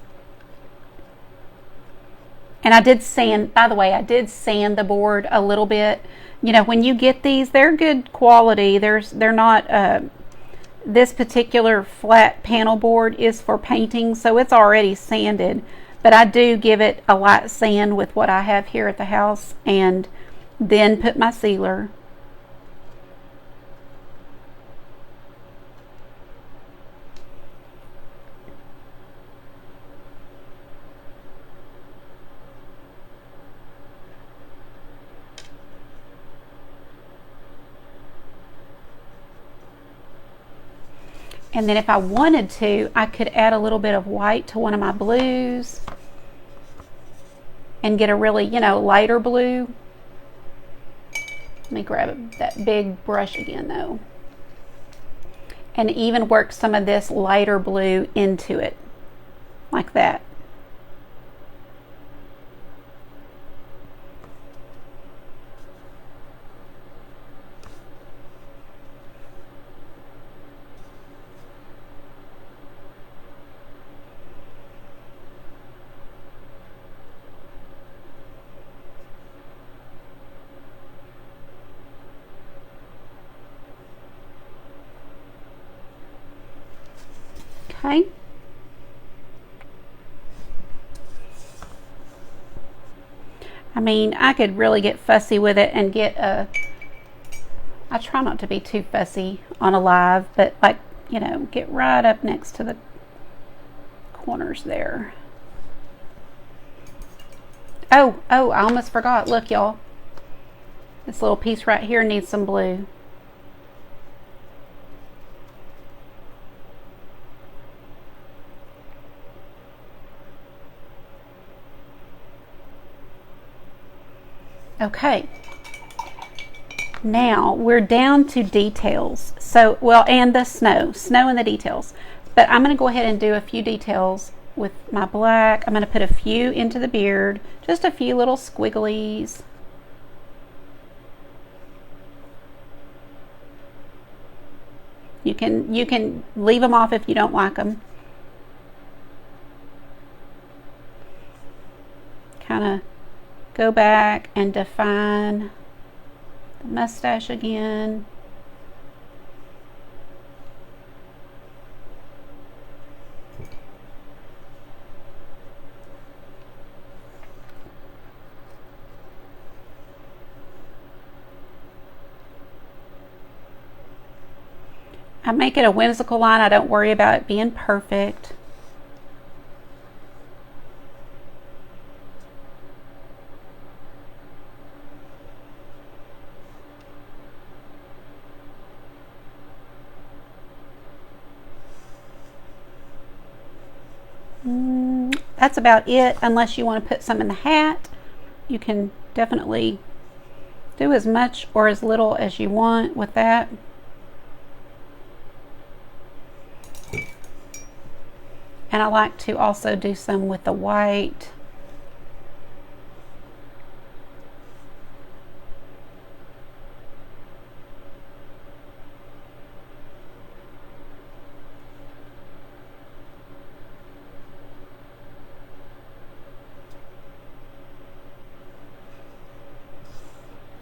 And I did sand, by the way, I did sand the board a little bit. You know, when you get these, they're good quality. They're not, this particular flat panel board is for painting, so it's already sanded. But I do give it a light sand with what I have here at the house, and then put my sealer. And then if I wanted to, I could add a little bit of white to one of my blues and get a really, you know, lighter blue. Let me grab that big brush again though. And even work some of this lighter blue into it, like that. Okay. I mean, I could really get fussy with it and get I try not to be too fussy on a live, but like, you know, get right up next to the corners there. Oh, I almost forgot. Look, y'all. This little piece right here needs some blue. Okay. Now we're down to details. So, well, and the snow and the details. But I'm going to go ahead and do a few details with my black. I'm going to put a few into the beard, just a few little squigglies. You can leave them off if you don't like them. Kind of go back and define the mustache again. I make it a whimsical line. I don't worry about it being perfect. That's about it, unless you want to put some in the hat. You can definitely do as much or as little as you want with that. And I like to also do some with the white.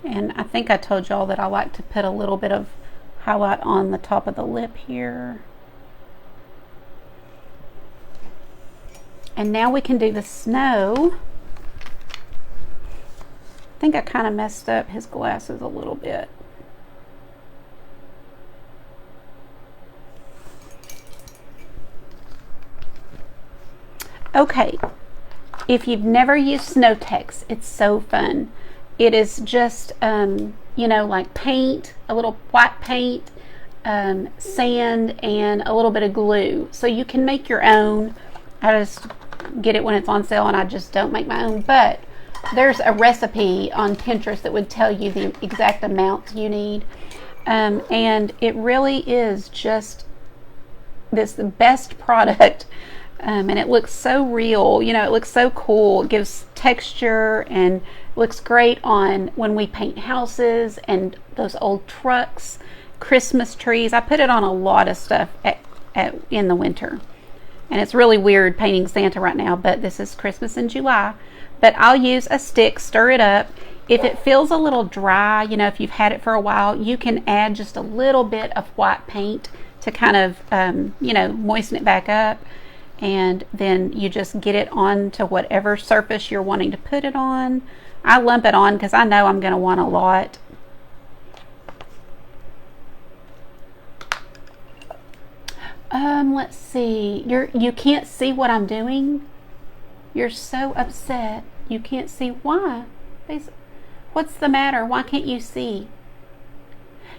And I think I told y'all that I like to put a little bit of highlight on the top of the lip here. And now we can do the snow. I think I kind of messed up his glasses a little bit. Okay, if you've never used Snow Text, it's so fun. It is just, you know, like paint, a little white paint, sand, and a little bit of glue. So you can make your own. I just get it when it's on sale, and I just don't make my own. But there's a recipe on Pinterest that would tell you the exact amount you need. And it really is just the best product. And it looks so real, you know, it looks so cool. It gives texture and looks great on when we paint houses and those old trucks, Christmas trees. I put it on a lot of stuff in the winter. And it's really weird painting Santa right now, but this is Christmas in July. But I'll use a stick, stir it up. If it feels a little dry, you know, if you've had it for a while, you can add just a little bit of white paint to kind of, you know, moisten it back up. And then you just get it onto whatever surface you're wanting to put it on. I lump it on because I know I'm going to want a lot. Let's see. You can't see what I'm doing? You're so upset. You can't see. Why? What's the matter? Why can't you see?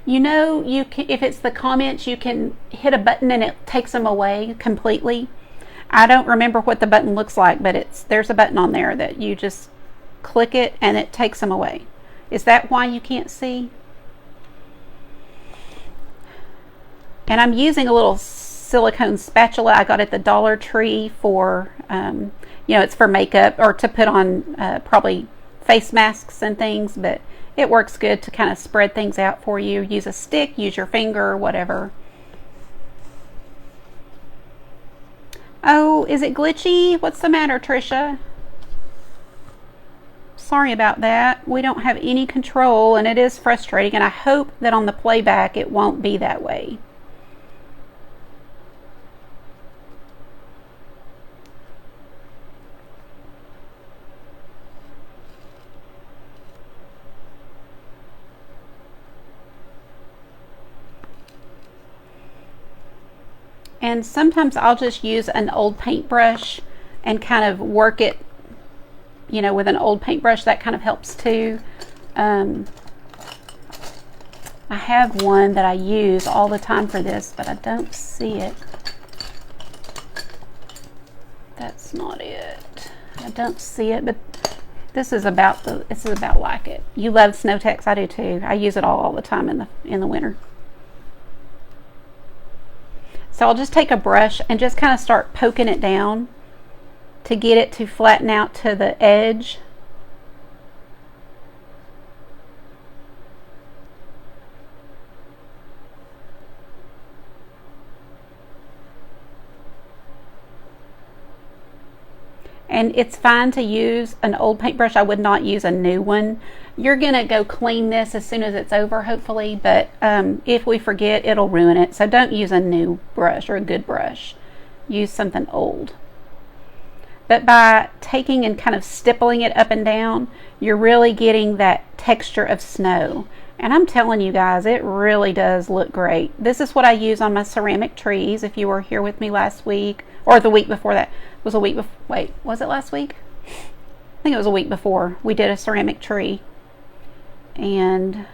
You know, you can, if it's the comments, you can hit a button and it takes them away completely. I don't remember what the button looks like, but there's a button on there that you just click it and it takes them away. Is that why you can't see? And I'm using a little silicone spatula I got at the Dollar Tree for, you know, it's for makeup or to put on probably face masks and things, but it works good to kind of spread things out for you. Use a stick, use your finger, whatever. Oh, is it glitchy? What's the matter, Trisha? Sorry about that. We don't have any control, and it is frustrating, and I hope that on the playback it won't be that way. And sometimes I'll just use an old paintbrush and kind of work it, you know, with an old paintbrush. That kind of helps too. I have one that I use all the time for this, but I don't see it. That's not it. I don't see it, but this is about like it. You love Snow-Tex, I do too. I use it all the time in the winter. So I'll just take a brush and just kind of start poking it down to get it to flatten out to the edge. And it's fine to use an old paintbrush. I would not use a new one. You're gonna go clean this as soon as it's over, hopefully, but if we forget, it'll ruin it. So don't use a new brush or a good brush. Use something old. But by taking and kind of stippling it up and down, you're really getting that texture of snow. And I'm telling you guys, it really does look great. This is what I use on my ceramic trees. If you were here with me last week, or the week before that, was a week before, wait, was it last week? I think it was a week before. We did a ceramic tree. And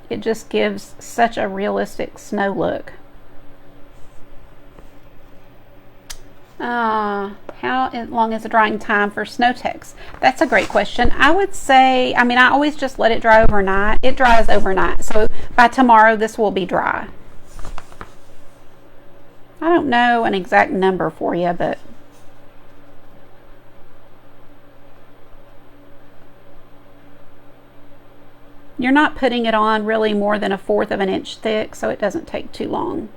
it just gives such a realistic snow look. How long is the drying time for Snow-Tex? That's a great question. I would say, I mean, I always just let it dry overnight. It dries overnight, so by tomorrow this will be dry. I don't know an exact number for you, but you're not putting it on really more than 1/4 of an inch thick, so it doesn't take too long.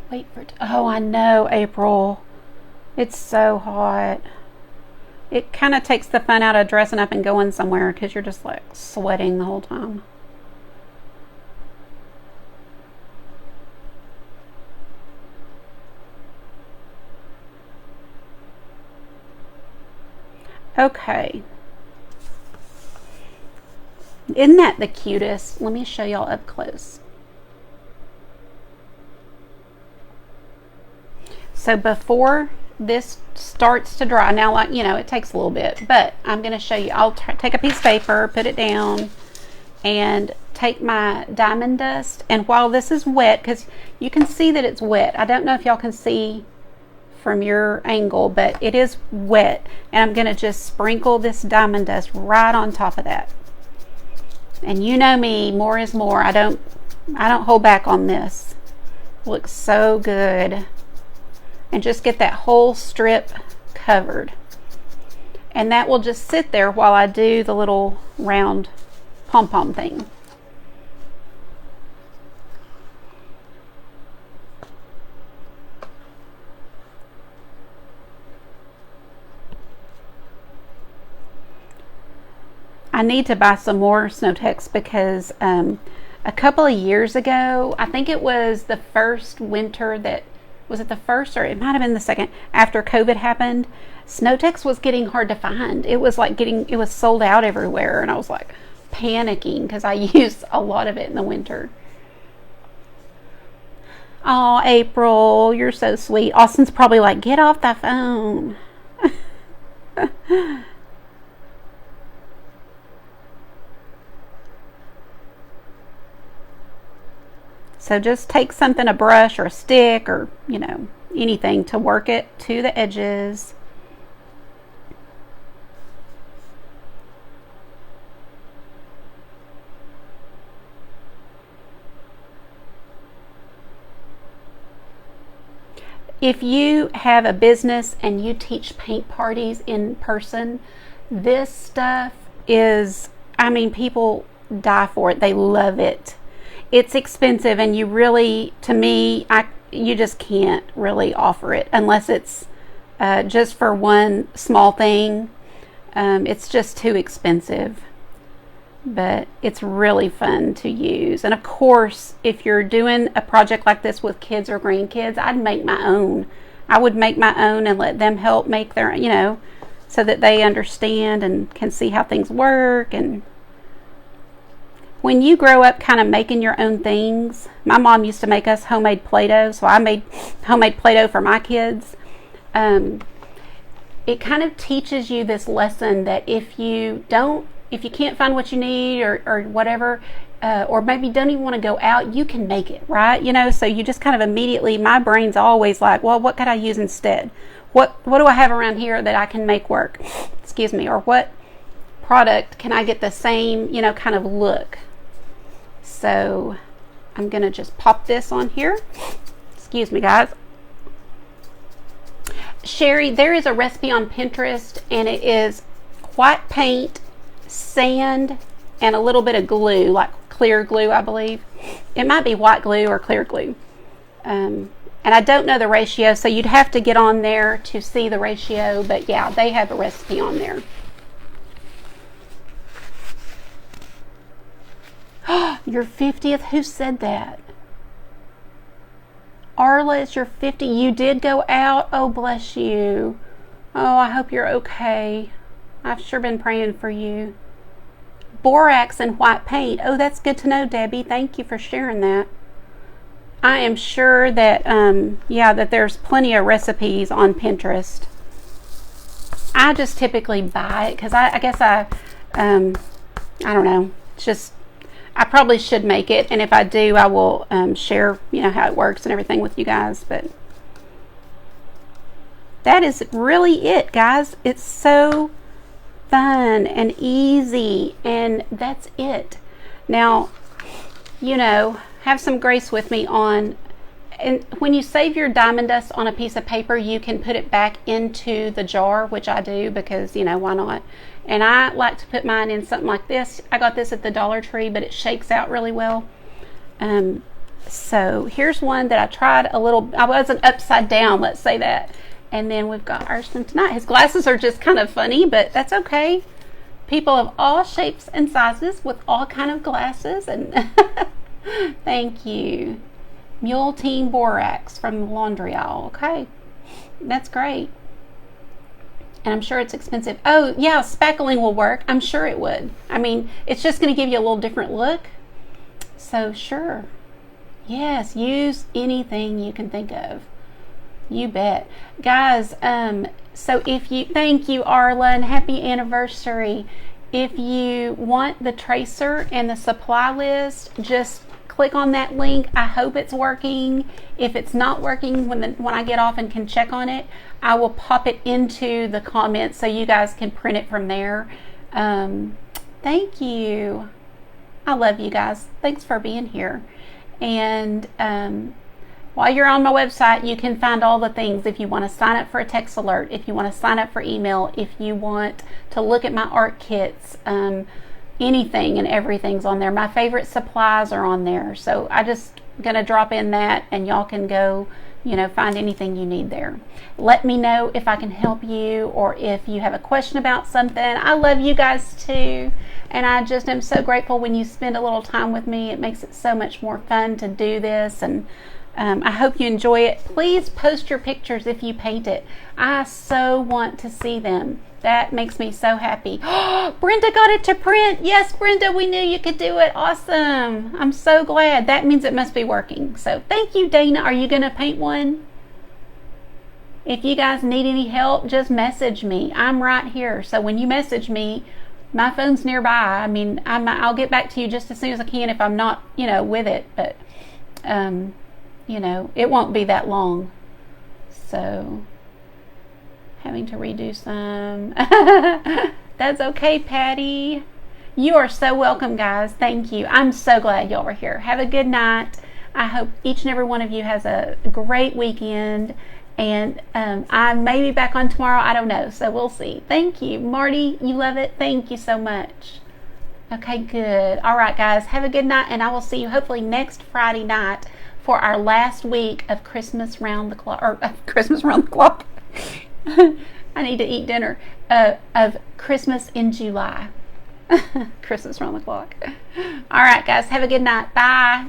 Wait for it. Oh, I know, April. It's so hot. It kind of takes the fun out of dressing up and going somewhere because you're just like sweating the whole time. Okay. Isn't that the cutest? Let me show y'all up close. So before this starts to dry, now, like, you know, it takes a little bit, but I'm going to show you. I'll take a piece of paper, put it down, and take my diamond dust. And while this is wet, because you can see that it's wet, I don't know if y'all can see from your angle, but it is wet, and I'm going to just sprinkle this diamond dust right on top of that. And you know me, more is more. I don't hold back on this. Looks so good. And just get that whole strip covered. And that will just sit there while I do the little round pom-pom thing. I need to buy some more Snow-Tex because a couple of years ago, I think it was the first winter that, was it the first or it might have been the second after COVID happened, Snow-Tex was getting hard to find. It was like it was sold out everywhere, and I was like panicking because I used a lot of it in the winter. Oh, April, you're so sweet. Austin's probably like, get off the phone. So just take something, a brush or a stick or, you know, anything to work it to the edges. If you have a business and you teach paint parties in person, this stuff is, I mean, people die for it. They love it. It's expensive, and you really, to me, you just can't really offer it unless it's just for one small thing. It's just too expensive, but it's really fun to use. And of course, if you're doing a project like this with kids or grandkids, I'd make my own. I would make my own and let them help make their, so that they understand and can see how things work. And when you grow up kind of making your own things, my mom used to make us homemade Play-Doh, so I made homemade Play-Doh for my kids. It kind of teaches you this lesson that if you can't find what you need or whatever, or maybe don't even want to go out, you can make it, right? So you just kind of immediately, my brain's always like, well, what could I use instead? What do I have around here that I can make work? Excuse me. Or what product can I get the same, kind of look? So I'm going to just pop this on here. Excuse me, guys. Sherry, there is a recipe on Pinterest, and it is white paint, sand, and a little bit of glue, like clear glue, I believe. It might be white glue or clear glue. And I don't know the ratio, so you'd have to get on there to see the ratio, but yeah, they have a recipe on there. Your 50th? Who said that? Arla, it's your 50. You did go out? Oh, bless you. Oh, I hope you're okay. I've sure been praying for you. Borax and white paint. Oh, that's good to know, Debbie. Thank you for sharing that. I am sure that, that there's plenty of recipes on Pinterest. I just typically buy it because I guess I don't know. It's just, I probably should make it, and if I do, I will share, how it works and everything with you guys. But that is really it, guys. It's so fun and easy, and that's it. Now, have some grace with me on, and when you save your diamond dust on a piece of paper, you can put it back into the jar, which I do because, why not? And I like to put mine in something like this. I got this at the Dollar Tree, but it shakes out really well. So here's one that I tried I wasn't upside down, let's say that. And then we've got ours from tonight. His glasses are just kind of funny, but that's okay. People of all shapes and sizes with all kind of glasses. And thank you. Mule Team Borax from the laundry aisle. Okay, that's great. And I'm sure it's expensive. Oh, yeah, spackling will work. I'm sure it would. I mean, it's just going to give you a little different look. So, sure. Yes, use anything you can think of. You bet. Guys, so thank you, Arla, and happy anniversary. If you want the tracer and the supply list, just click on that link. I hope it's working. If it's not working, when I get off and can check on it, I will pop it into the comments so you guys can print it from there. Thank you. I love you guys. Thanks for being here. And while you're on my website, you can find all the things. If you want to sign up for a text alert, if you want to sign up for email, if you want to look at my art kits, anything and everything's on there. My favorite supplies are on there. So I just gonna drop in that, and y'all can go, find anything you need there. Let me know if I can help you, or if you have a question about something. I love you guys too, and I just am so grateful when you spend a little time with me. It makes it so much more fun to do this, and I hope you enjoy it. Please post your pictures if you paint it. I so want to see them. That makes me so happy. Brenda got it to print. Yes, Brenda, we knew you could do it. Awesome. I'm so glad. That means it must be working. So thank you, Dana. Are you going to paint one? If you guys need any help, just message me. I'm right here. So when you message me, my phone's nearby. I mean, I'll get back to you just as soon as I can if I'm not, with it. But, it won't be that long. So having to redo some. That's okay, Patty. You are so welcome, guys. Thank you. I'm so glad y'all were here. Have a good night. I hope each and every one of you has a great weekend, And I may be back on tomorrow. I don't know. So we'll see. Thank you. Marty, you love it? Thank you so much. Okay, good. All right, guys. Have a good night. And I will see you hopefully next Friday night for our last week of Christmas Round the Clock. Or Christmas Round the Clock. I need to eat dinner. Of Christmas in July. Christmas Round the Clock. All right, guys. Have a good night. Bye.